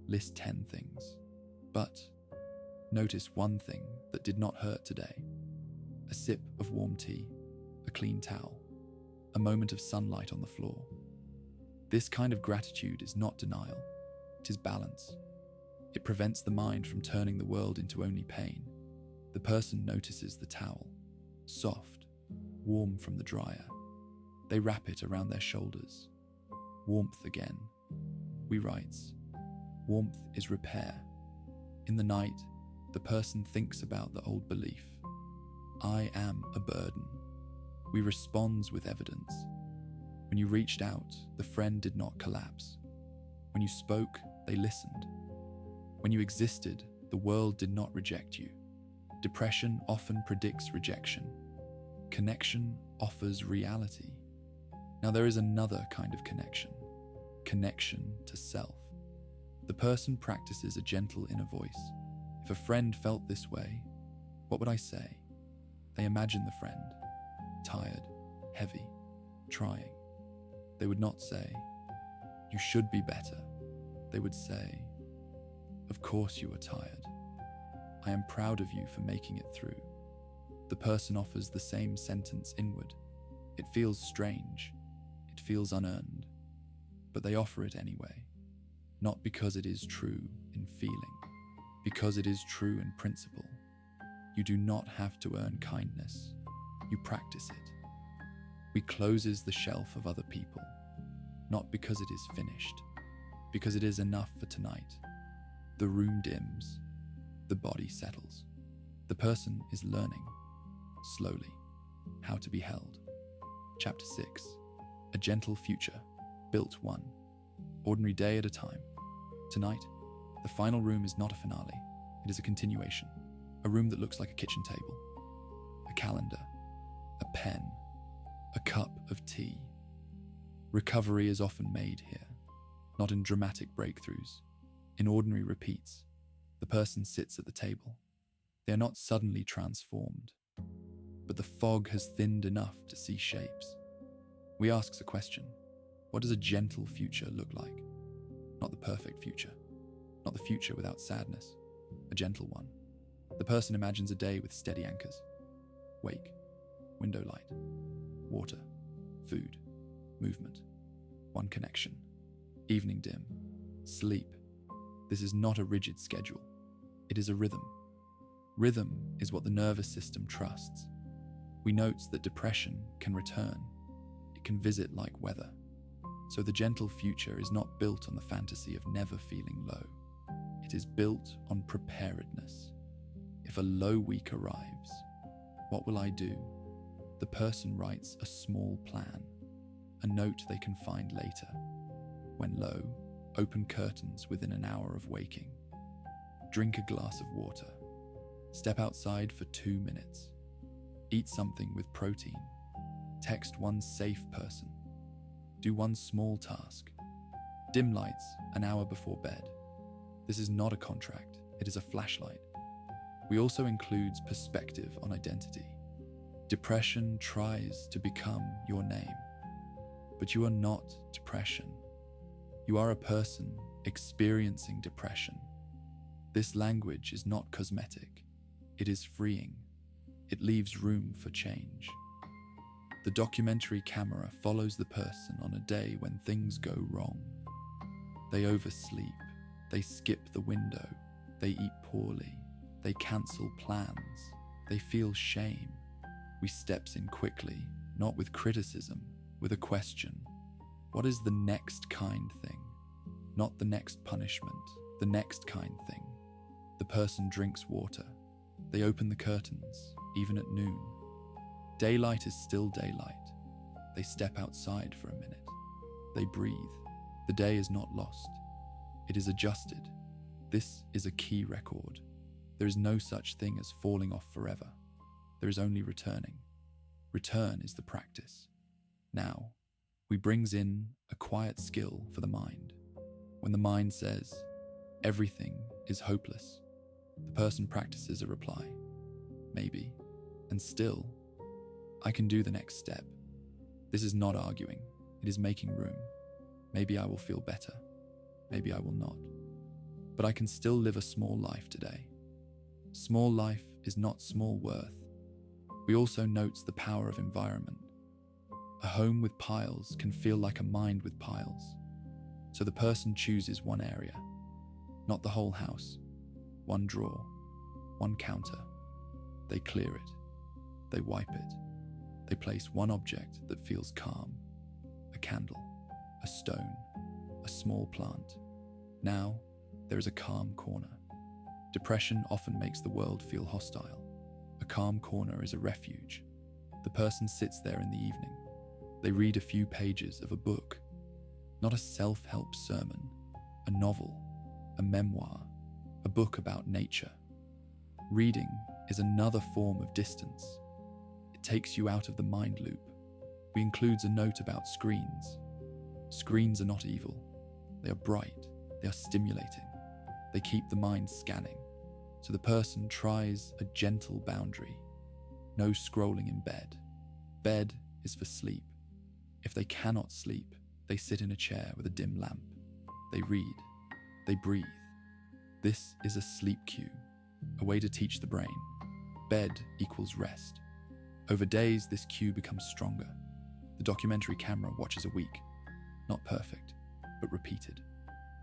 Speaker 1: List 10 things. But notice one thing that did not hurt today. A sip of warm tea, a clean towel, a moment of sunlight on the floor. This kind of gratitude is not denial, it is balance. It prevents the mind from turning the world into only pain. The person notices the towel, soft, warm from the dryer. They wrap it around their shoulders. Warmth again. We writes, warmth is repair. In the night, the person thinks about the old belief. I am a burden. We responds with evidence. When you reached out, the friend did not collapse. When you spoke, they listened. When you existed, the world did not reject you. Depression often predicts rejection. Connection offers reality. Now there is another kind of connection to self. The person practices a gentle inner voice. If a friend felt this way, what would I say? They imagine the friend, tired, heavy, trying. They would not say, you should be better. They would say, of course you are tired. I am proud of you for making it through. The person offers the same sentence inward. It feels strange. It feels unearned. But they offer it anyway. Not because it is true in feeling, because it is true in principle. You do not have to earn kindness. You practice it. We closes the shelf of other people, not because it is finished, because it is enough for tonight. The room dims, the body settles. The person is learning, slowly, how to be held. Chapter 6, a gentle future, built one, ordinary day at a time. Tonight, the final room is not a finale, it is a continuation. A room that looks like a kitchen table, a calendar, a pen, a cup of tea. Recovery is often made here, not in dramatic breakthroughs, in ordinary repeats. The person sits at the table. They are not suddenly transformed, but the fog has thinned enough to see shapes. We ask a question. What does a gentle future look like? Not the perfect future, not the future without sadness, a gentle one. The person imagines a day with steady anchors. Wake, window light, water, food, movement, one connection, evening dim, sleep. This is not a rigid schedule. It is a rhythm. Rhythm is what the nervous system trusts. We note that depression can return. It can visit like weather. So the gentle future is not built on the fantasy of never feeling low. It is built on preparedness. If a low week arrives, what will I do? The person writes a small plan, a note they can find later. When low, open curtains within an hour of waking. Drink a glass of water. Step outside for 2 minutes. Eat something with protein. Text one safe person. Do one small task. Dim lights an hour before bed. This is not a contract, it is a flashlight. We also includes perspective on identity. Depression tries to become your name, but you are not depression. You are a person experiencing depression. This language is not cosmetic. It is freeing. It leaves room for change. The documentary camera follows the person on a day when things go wrong. They oversleep. They skip the window. They eat poorly. They cancel plans. They feel shame. We steps in quickly, not with criticism, with a question. What is the next kind thing? Not the next punishment, the next kind thing. The person drinks water. They open the curtains, even at noon. Daylight is still daylight. They step outside for a minute. They breathe. The day is not lost. It is adjusted. This is a key record. There is no such thing as falling off forever. There is only returning. Return is the practice. Now, we brings in a quiet skill for the mind. When the mind says, everything is hopeless, the person practices a reply. Maybe. And still, I can do the next step. This is not arguing. It is making room. Maybe I will feel better. Maybe I will not. but I can still live a small life today. Small life is not small worth. We also notes the power of environment. A home with piles can feel like a mind with piles. So the person chooses one area, not the whole house, one drawer, one counter. They clear it, they wipe it, they place one object that feels calm, a candle, a stone, a small plant. Now, there is a calm corner. Depression often makes the world feel hostile. A calm corner is a refuge. The person sits there in the evening. They read a few pages of a book, not a self-help sermon, a novel, a memoir, a book about nature. Reading is another form of distance. It takes you out of the mind loop. We includes a note about screens. Screens are not evil. They are bright. They are stimulating. They keep the mind scanning. So the person tries a gentle boundary. No scrolling in bed. Bed is for sleep. If they cannot sleep, they sit in a chair with a dim lamp. They read. They breathe. This is a sleep cue, a way to teach the brain. Bed equals rest. Over days, this cue becomes stronger. The documentary camera watches a week. Not perfect, but repeated.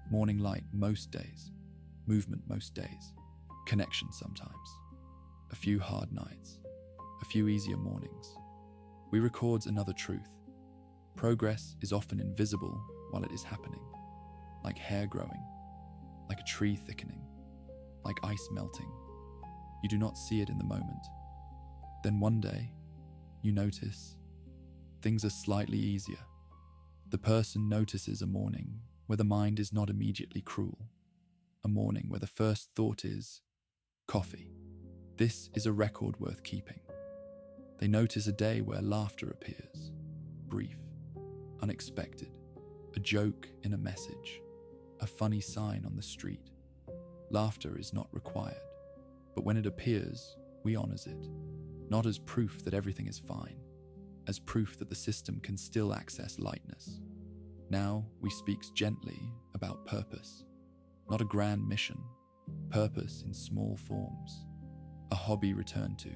Speaker 1: Morning light most days. Movement most days. Connection sometimes. A few hard nights. A few easier mornings. We records another truth. Progress is often invisible while it is happening. Like hair growing. Like a tree thickening. Like ice melting. You do not see it in the moment. Then one day, you notice things are slightly easier. The person notices a morning where the mind is not immediately cruel. A morning where the first thought is coffee. This is a record worth keeping. They notice a day where laughter appears, brief, unexpected, a joke in a message, a funny sign on the street. Laughter is not required, but when it appears, we honors it, not as proof that everything is fine, as proof that the system can still access lightness. Now we speaks gently about purpose, not a grand mission, purpose in small forms, a hobby returned to,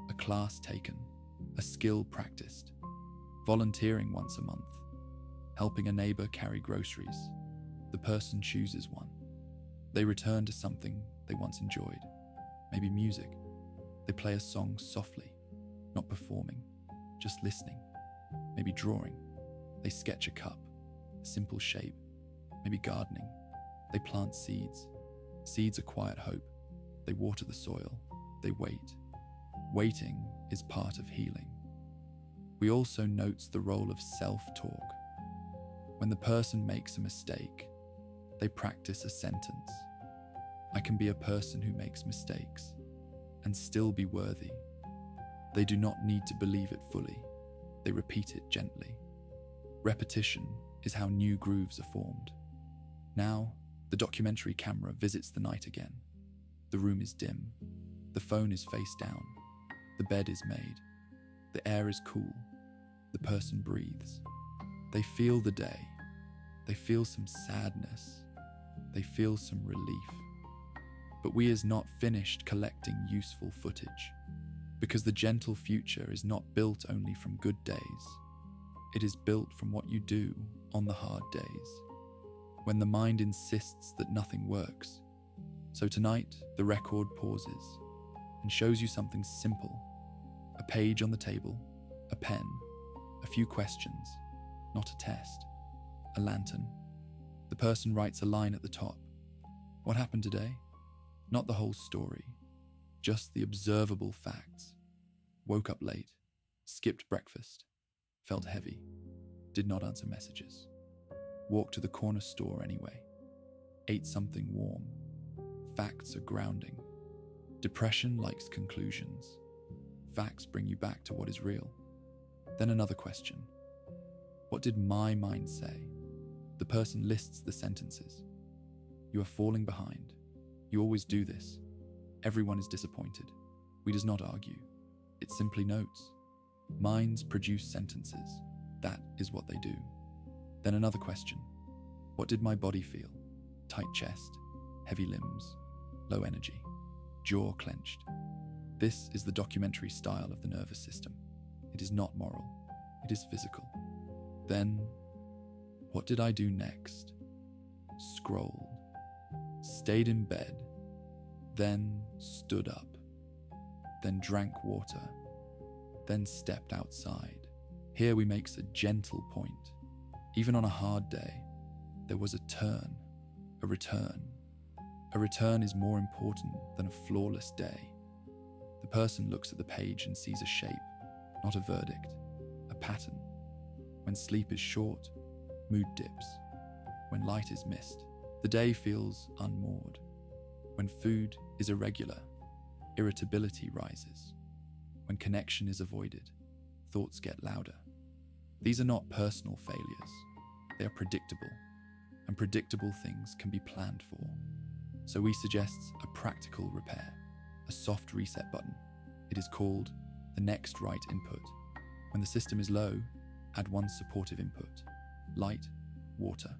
Speaker 1: a class taken, a skill practiced, volunteering once a month, helping a neighbor carry groceries. The person chooses one. They return to something they once enjoyed, maybe music. They play a song softly, not performing, just listening, maybe drawing. They sketch a cup, a simple shape, maybe gardening. They plant seeds. Seeds are quiet hope. They water the soil. They wait. Waiting is part of healing. We also notes the role of self-talk. When the person makes a mistake, they practice a sentence. I can be a person who makes mistakes and still be worthy. They do not need to believe it fully. They repeat it gently. Repetition is how new grooves are formed. Now, the documentary camera visits the night again. The room is dim. The phone is face down. The bed is made. The air is cool. The person breathes. They feel the day. They feel some sadness. They feel some relief. But we is not finished collecting useful footage, because the gentle future is not built only from good days. It is built from what you do on the hard days, when the mind insists that nothing works. So tonight, the record pauses and shows you something simple. A page on the table, a pen, a few questions, not a test, a lantern. The person writes a line at the top. What happened today? Not the whole story, just the observable facts. Woke up late, skipped breakfast, felt heavy, did not answer messages, walked to the corner store anyway, ate something warm. Facts are grounding. Depression likes conclusions. Facts bring you back to what is real. Then another question. What did my mind say? The person lists the sentences. You are falling behind. You always do this. Everyone is disappointed. We does not argue. It simply notes. Minds produce sentences. That is what they do. Then another question. What did my body feel? Tight chest, heavy limbs, low energy, jaw clenched. This is the documentary style of the nervous system. It is not moral, it is physical. Then, what did I do next? Scrolled, stayed in bed, then stood up, then drank water, then stepped outside. Here we makes a gentle point. Even on a hard day, there was a turn, a return. A return is more important than a flawless day. The person looks at the page and sees a shape, not a verdict, a pattern. When sleep is short, mood dips. When light is missed, the day feels unmoored. When food is irregular, irritability rises. When connection is avoided, thoughts get louder. These are not personal failures. They are predictable, and predictable things can be planned for. So we suggest a practical repair, a soft reset button. It is called the next right input. When the system is low, add one supportive input: light, water,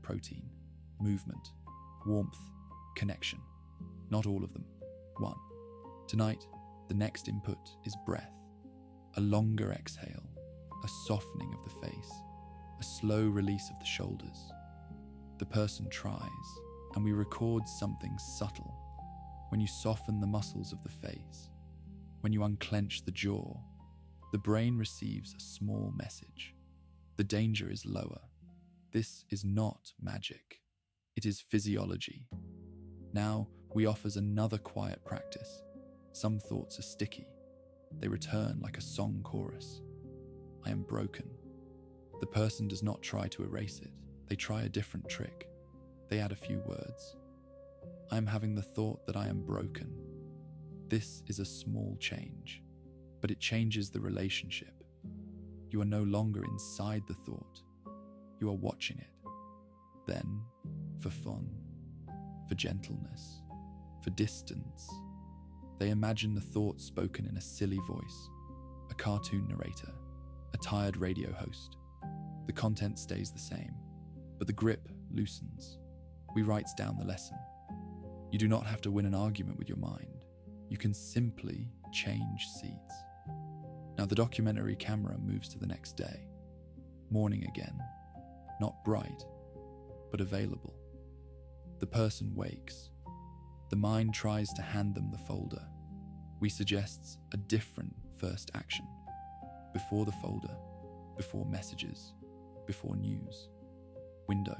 Speaker 1: protein, movement, warmth, connection. Not all of them. 1. Tonight, the next input is breath. A longer exhale, a softening of the face, a slow release of the shoulders. The person tries, and we record something subtle. When you soften the muscles of the face, when you unclench the jaw, the brain receives a small message. The danger is lower. This is not magic. It is physiology. Now we offers another quiet practice. Some thoughts are sticky. They return like a song chorus. I am broken. The person does not try to erase it. They try a different trick. They add a few words. I am having the thought that I am broken. This is a small change, but it changes the relationship. You are no longer inside the thought. You are watching it. Then, for fun, for gentleness, for distance, they imagine the thought spoken in a silly voice, a cartoon narrator, a tired radio host. The content stays the same, but the grip loosens. We writes down the lesson. You do not have to win an argument with your mind. You can simply change seats. Now the documentary camera moves to the next day. Morning again. Not bright, but available. The person wakes. The mind tries to hand them the folder. We suggests a different first action. Before the folder, before messages, before news. Window.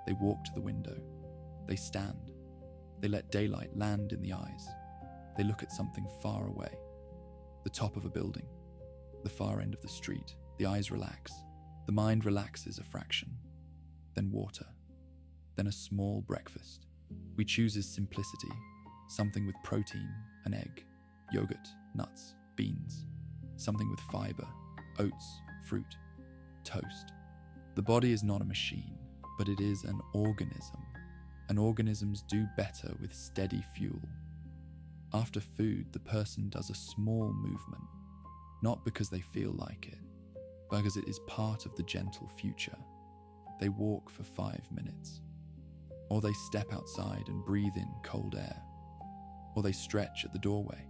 Speaker 1: They walk to the window. They stand. They let daylight land in the eyes. They look at something far away. The top of a building. The far end of the street. The eyes relax. The mind relaxes a fraction. Then water. Then a small breakfast. We chooses simplicity. Something with protein, an egg, yogurt, nuts, beans. Something with fiber, oats, fruit, toast. The body is not a machine, but it is an organism. And organisms do better with steady fuel. After food, the person does a small movement, not because they feel like it, but because it is part of the gentle future. They walk for 5 minutes, or they step outside and breathe in cold air, or they stretch at the doorway.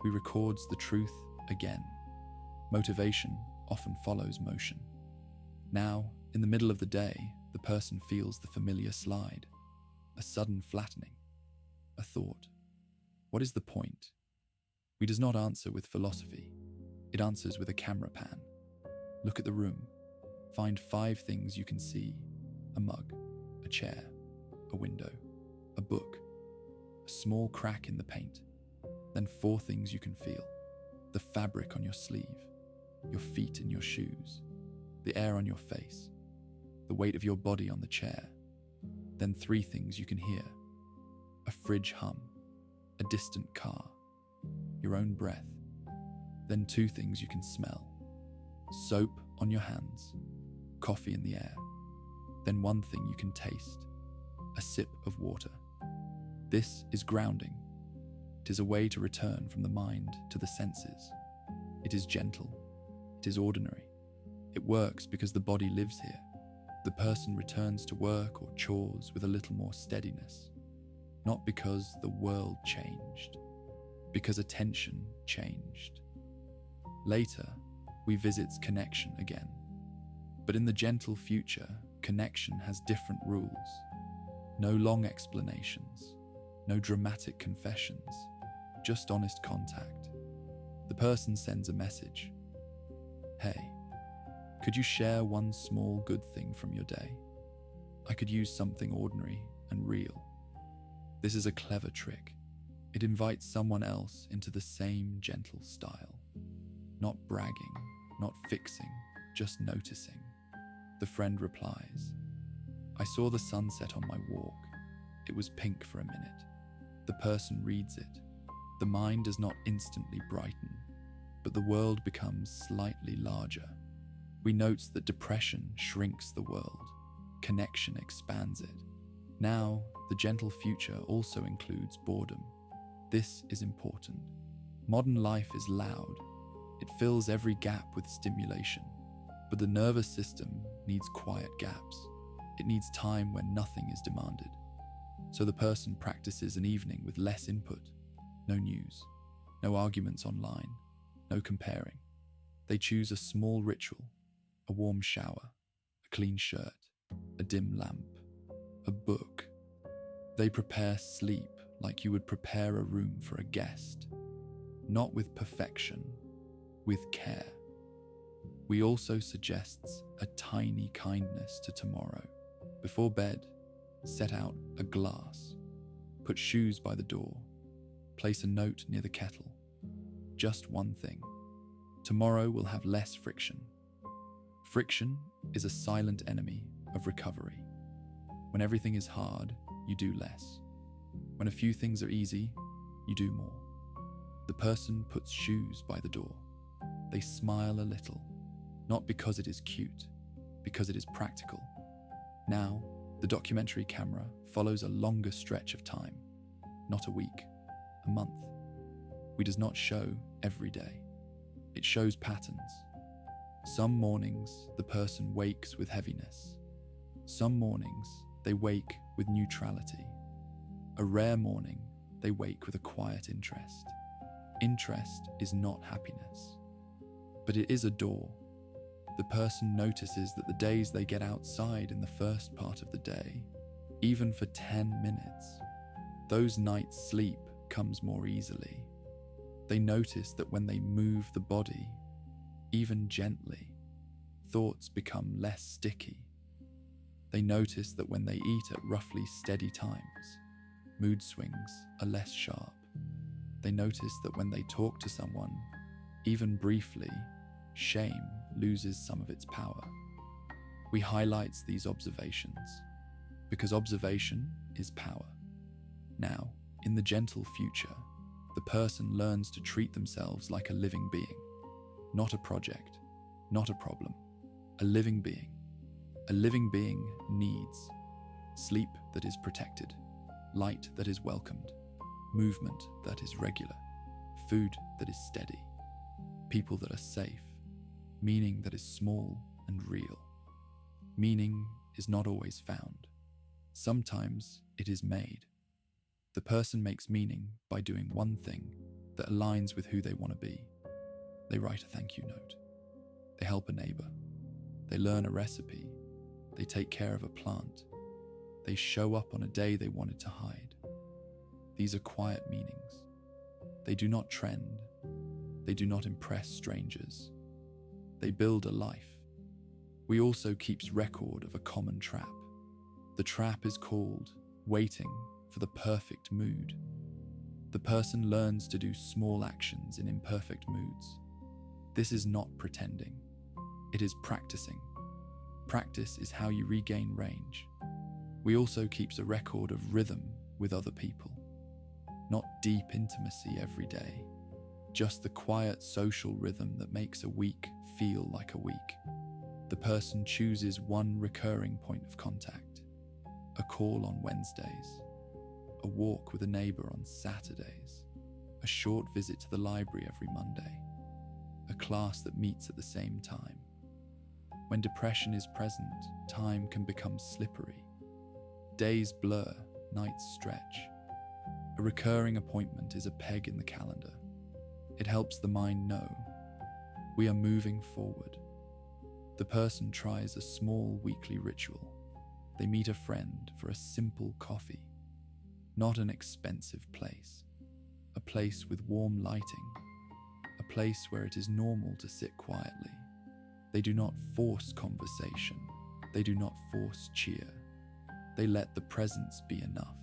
Speaker 1: We records the truth again. Motivation often follows motion. Now, in the middle of the day, the person feels the familiar slide, a sudden flattening, a thought. What is the point? We does not answer with philosophy. It answers with a camera pan. Look at the room. Find 5 things you can see: a mug, a chair, a window, a book, a small crack in the paint. Then 4 things you can feel: the fabric on your sleeve, your feet in your shoes, the air on your face, the weight of your body on the chair. Then 3 things you can hear: a fridge hum, a distant car, your own breath. Then 2 things you can smell: soap on your hands, coffee in the air. Then 1 thing you can taste: a sip of water. This is grounding. It is a way to return from the mind to the senses. It is gentle. It is ordinary. It works because the body lives here. The person returns to work or chores with a little more steadiness. not because the world changed, because attention changed. Later, we visit connection again. But in the gentle future, connection has different rules. No long explanations, no dramatic confessions, just honest contact. The person sends a message. Hey, could you share one small good thing from your day? I could use something ordinary and real. This is a clever trick. It invites someone else into the same gentle style. Not bragging, not fixing, just noticing. The friend replies, I saw the sunset on my walk. It was pink for a minute. The person reads it. The mind does not instantly brighten, but the world becomes slightly larger. We note that depression shrinks the world. Connection expands it. Now, the gentle future also includes boredom. This is important. Modern life is loud. It fills every gap with stimulation. But the nervous system needs quiet gaps. It needs time when nothing is demanded. So the person practices an evening with less input. No news, no arguments online, no comparing. They choose a small ritual, a warm shower, a clean shirt, a dim lamp, a book. They prepare sleep like you would prepare a room for a guest, not with perfection, with care. We also suggests a tiny kindness to tomorrow. Before bed, set out a glass, put shoes by the door, place a note near the kettle. Just one thing. Tomorrow will have less friction. Friction is a silent enemy of recovery. When everything is hard, you do less. When a few things are easy, you do more. The person puts shoes by the door. They smile a little, not because it is cute, because it is practical. Now, the documentary camera follows a longer stretch of time, not a week, a month. We does not show every day. It shows patterns. Some mornings, the person wakes with heaviness. Some mornings, they wake with neutrality. A rare morning, they wake with a quiet interest. Interest is not happiness, but it is a door. The person notices that the days they get outside in the first part of the day, even for 10 minutes, those nights' sleep comes more easily. They notice that when they move the body, even gently, thoughts become less sticky. They notice that when they eat at roughly steady times, mood swings are less sharp. They notice that when they talk to someone, even briefly, shame loses some of its power. We highlight these observations because observation is power. Now, in the gentle future, the person learns to treat themselves like a living being, not a project, not a problem, a living being. A living being needs sleep that is protected, light that is welcomed, movement that is regular, food that is steady, people that are safe, meaning that is small and real. Meaning is not always found. Sometimes it is made. The person makes meaning by doing one thing that aligns with who they want to be. They write a thank you note. They help a neighbor. They learn a recipe. They take care of a plant. They show up on a day they wanted to hide. These are quiet meanings. They do not trend. They do not impress strangers. They build a life. We also keeps record of a common trap. The trap is called waiting for the perfect mood. The person learns to do small actions in imperfect moods. This is not pretending. It is practicing. Practice is how you regain range. We also keeps a record of rhythm with other people. Not deep intimacy every day, just the quiet social rhythm that makes a week feel like a week. The person chooses one recurring point of contact, a call on Wednesdays, a walk with a neighbor on Saturdays, a short visit to the library every Monday, a class that meets at the same time. When depression is present, time can become slippery. Days blur, nights stretch. A recurring appointment is a peg in the calendar. It helps the mind know we are moving forward. The person tries a small weekly ritual. They meet a friend for a simple coffee, not an expensive place, a place with warm lighting, a place where it is normal to sit quietly. They do not force conversation. They do not force cheer. They let the presence be enough.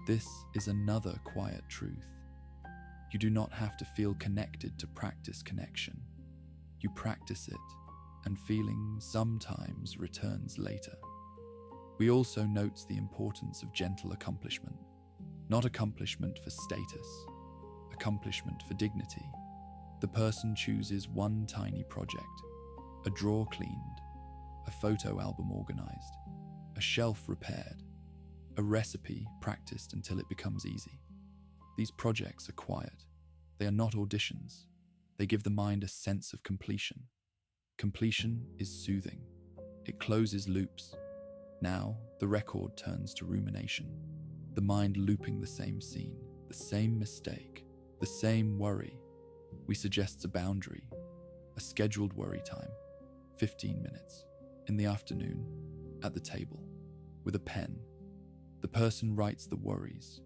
Speaker 1: This is another quiet truth. You do not have to feel connected to practice connection. You practice it, and feeling sometimes returns later. We also note the importance of gentle accomplishment, not accomplishment for status, accomplishment for dignity. The person chooses one tiny project, a drawer cleaned, a photo album organized, a shelf repaired, a recipe practiced until it becomes easy. These projects are quiet. They are not auditions. They give the mind a sense of completion. Completion is soothing. It closes loops. Now, the record turns to rumination. The mind looping the same scene, the same mistake, the same worry. We suggest a boundary, a scheduled worry time, 15 minutes, in the afternoon, at the table, with a pen. The person writes the worries,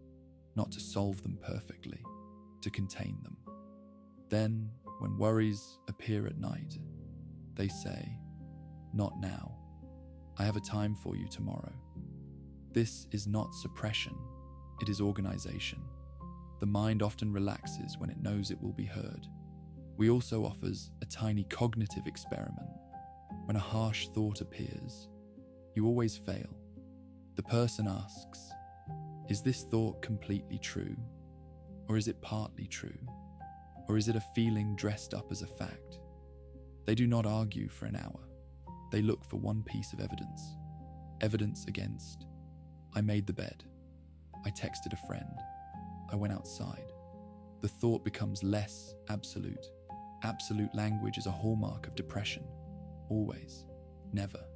Speaker 1: not to solve them perfectly, to contain them. Then, when worries appear at night, they say, "Not now. I have a time for you tomorrow." This is not suppression, it is organization. The mind often relaxes when it knows it will be heard. We also offers a tiny cognitive experiment. When a harsh thought appears, you always fail. The person asks, "Is this thought completely true? Or is it partly true? Or is it a feeling dressed up as a fact?" They do not argue for an hour. They look for one piece of evidence. Evidence against, "I made the bed. I texted a friend. I went outside." The thought becomes less absolute. Absolute language is a hallmark of depression. Always, never,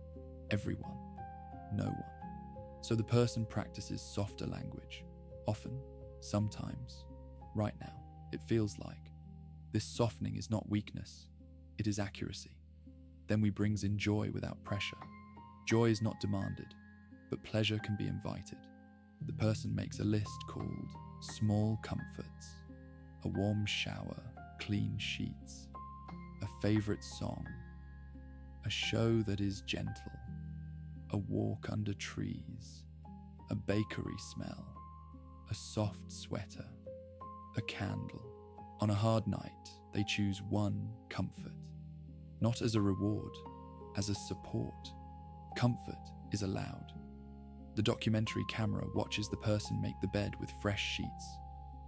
Speaker 1: everyone, no one. So the person practices softer language. Often, sometimes, right now, it feels like. This softening is not weakness, it is accuracy. Then we brings in joy without pressure. Joy is not demanded, but pleasure can be invited. The person makes a list called small comforts, a warm shower, clean sheets, a favorite song, a show that is gentle, a walk under trees, a bakery smell, a soft sweater, a candle. On a hard night, they choose one comfort, not as a reward, as a support. Comfort is allowed. The documentary camera watches the person make the bed with fresh sheets,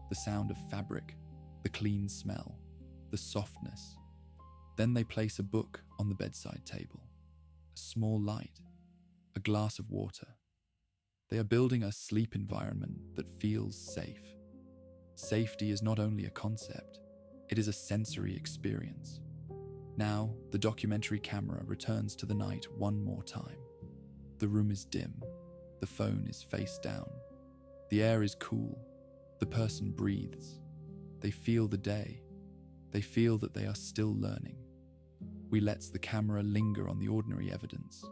Speaker 1: the sound of fabric, the clean smell, the softness. Then they place a book on the bedside table, a small light, a glass of water. They are building a sleep environment that feels safe. Safety is not only a concept, it is a sensory experience. Now, the documentary camera returns to the night one more time. The room is dim. The phone is face down. The air is cool. The person breathes. They feel the day. They feel that they are still learning. We let the camera linger on the ordinary evidence.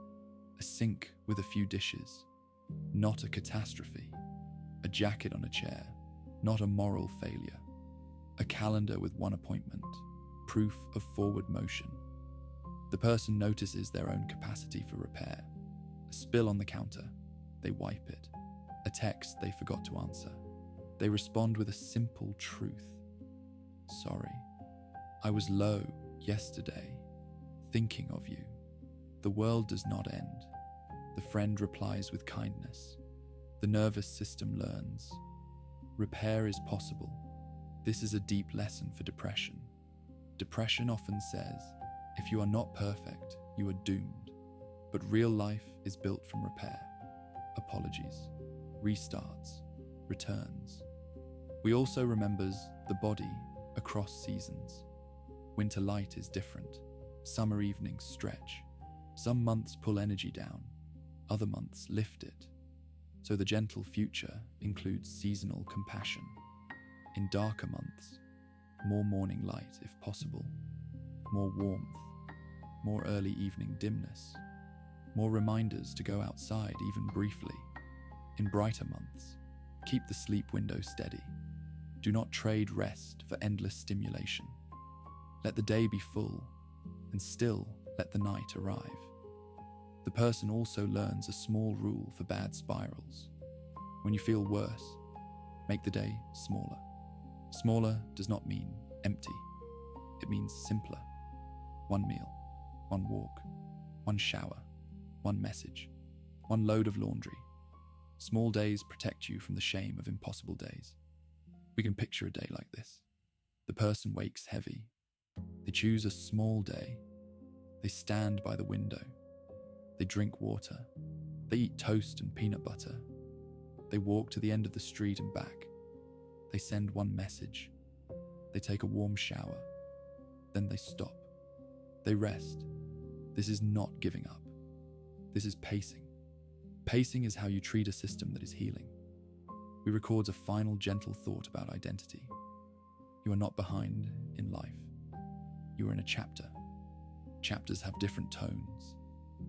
Speaker 1: A sink with a few dishes. Not a catastrophe. A jacket on a chair. Not a moral failure. A calendar with one appointment. Proof of forward motion. The person notices their own capacity for repair. A spill on the counter. They wipe it. A text they forgot to answer. They respond with a simple truth. "Sorry. I was low yesterday, thinking of you. The world does not end." The friend replies with kindness. The nervous system learns. Repair is possible. This is a deep lesson for depression. Depression often says, if you are not perfect, you are doomed. But real life is built from repair. Apologies, restarts, returns. We also remembers the body across seasons. Winter light is different. Summer evenings stretch. Some months pull energy down. Other months lift it. So the gentle future includes seasonal compassion. In darker months, more morning light if possible, more warmth, more early evening dimness, more reminders to go outside even briefly. In brighter months, keep the sleep window steady. Do not trade rest for endless stimulation. Let the day be full, and still let the night arrive. The person also learns a small rule for bad spirals. When you feel worse, make the day smaller. Smaller does not mean empty. It means simpler. One meal, one walk, one shower, one message, one load of laundry. Small days protect you from the shame of impossible days. We can picture a day like this. The person wakes heavy. They choose a small day. They stand by the window. They drink water. They eat toast and peanut butter. They walk to the end of the street and back. They send one message. They take a warm shower. Then they stop. They rest. This is not giving up. This is pacing. Pacing is how you treat a system that is healing. We record a final gentle thought about identity. You are not behind in life. You are in a chapter. Chapters have different tones.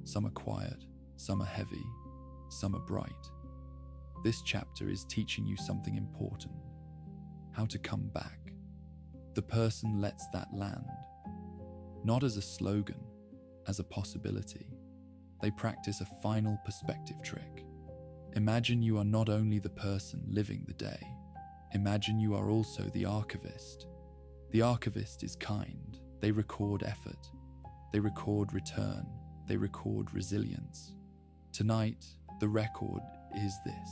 Speaker 1: Some are quiet, some are heavy, some are bright. This chapter is teaching you something important. How to come back. The person lets that land. Not as a slogan, as a possibility. They practice a final perspective trick. Imagine you are not only the person living the day. Imagine you are also the archivist. The archivist is kind. They record effort. They record return. They record resilience. Tonight, the record is this.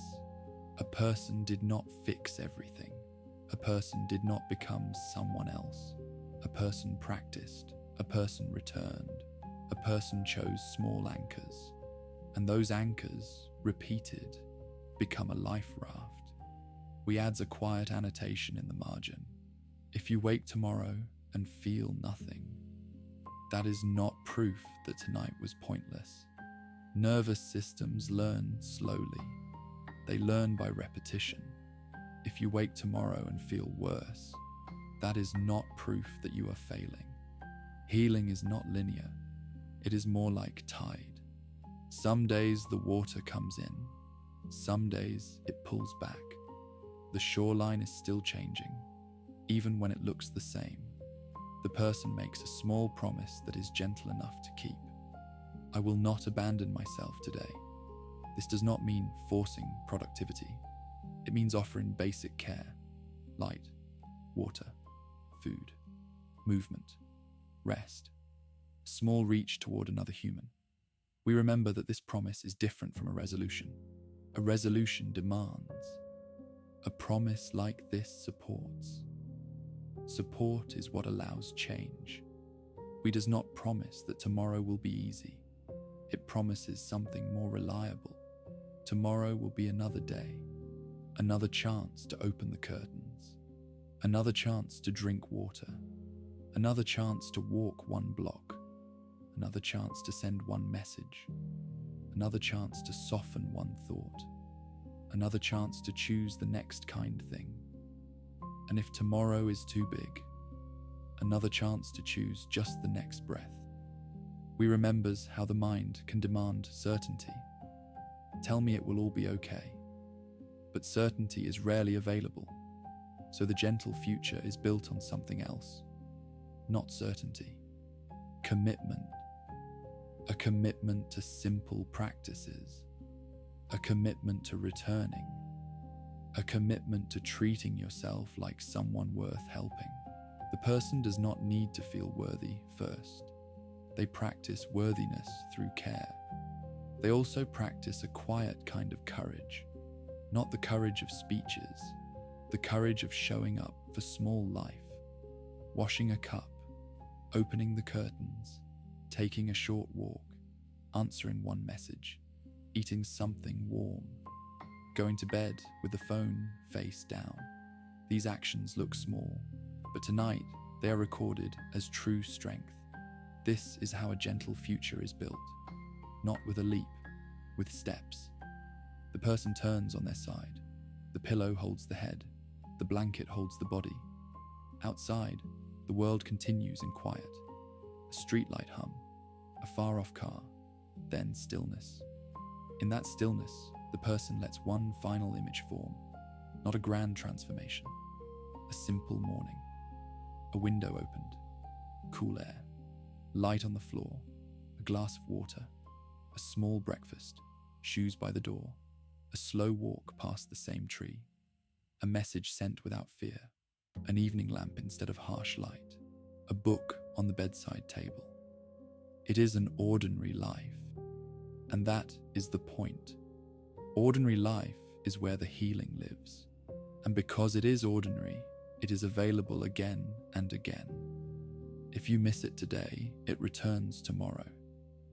Speaker 1: A person did not fix everything. A person did not become someone else. A person practiced. A person returned. A person chose small anchors. And those anchors, repeated, become a life raft. We adds a quiet annotation in the margin. If you wake tomorrow and feel nothing, that is not proof that tonight was pointless. Nervous systems learn slowly. They learn by repetition. If you wake tomorrow and feel worse, that is not proof that you are failing. Healing is not linear. It is more like tide. Some days the water comes in. Some days it pulls back. The shoreline is still changing, even when it looks the same. The person makes a small promise that is gentle enough to keep. I will not abandon myself today. This does not mean forcing productivity. It means offering basic care, light, water, food, movement, rest, a small reach toward another human. We remember that this promise is different from a resolution. A resolution demands. A promise like this supports. Support is what allows change. We does not promise that tomorrow will be easy. It promises something more reliable. Tomorrow will be another day, another chance to open the curtains, another chance to drink water, another chance to walk one block, another chance to send one message, another chance to soften one thought, another chance to choose the next kind thing. And if tomorrow is too big, another chance to choose just the next breath. We remembers how the mind can demand certainty. Tell me it will all be okay. But certainty is rarely available, so the gentle future is built on something else. Not certainty. Commitment. A commitment to simple practices. A commitment to returning. A commitment to treating yourself like someone worth helping. The person does not need to feel worthy first. They practice worthiness through care. They also practice a quiet kind of courage, not the courage of speeches, the courage of showing up for small life, washing a cup, opening the curtains, taking a short walk, answering one message, eating something warm, going to bed with the phone face down. These actions look small, but tonight they are recorded as true strength. This is how a gentle future is built, not with a leap, with steps. The person turns on their side. The pillow holds the head. The blanket holds the body. Outside, the world continues in quiet. A streetlight hum, a far-off car, then stillness. In that stillness, the person lets one final image form, not a grand transformation, a simple morning. A window opened, cool air, light on the floor, a glass of water, a small breakfast, shoes by the door, a slow walk past the same tree, a message sent without fear, an evening lamp instead of harsh light, a book on the bedside table. It is an ordinary life, and that is the point. Ordinary life is where the healing lives, and because it is ordinary, it is available again and again. If you miss it today, it returns tomorrow.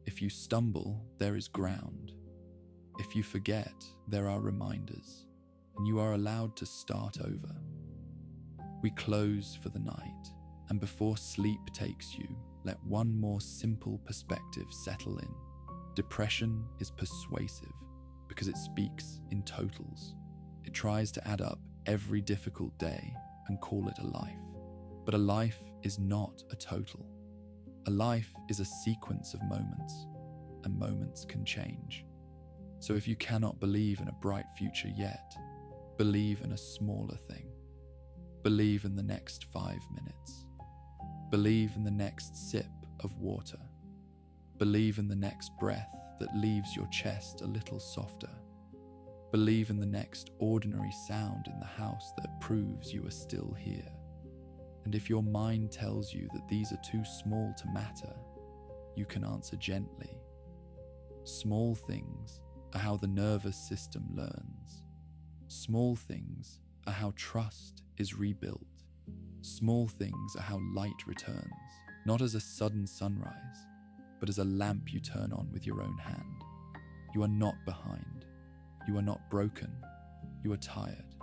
Speaker 1: If you stumble, there is ground. If you forget, there are reminders, and you are allowed to start over. We close for the night, and before sleep takes you, let one more simple perspective settle in. Depression is persuasive because it speaks in totals. It tries to add up every difficult day and call it a life. But a life is not a total. A life is a sequence of moments, and moments can change. So if you cannot believe in a bright future yet, believe in a smaller thing. Believe in the next 5 minutes. Believe in the next sip of water. Believe in the next breath that leaves your chest a little softer. Believe in the next ordinary sound in the house that proves you are still here. And if your mind tells you that these are too small to matter, you can answer gently. Small things are how the nervous system learns. Small things are how trust is rebuilt. Small things are how light returns, not as a sudden sunrise, but as a lamp you turn on with your own hand. You are not behind. You are not broken. You are tired.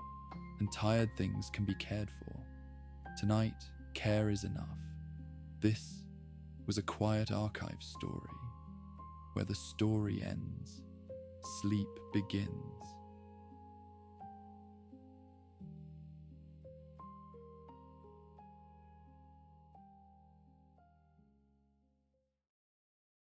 Speaker 1: And tired things can be cared for. Tonight, care is enough. This was a quiet archive story, where the story ends, sleep begins.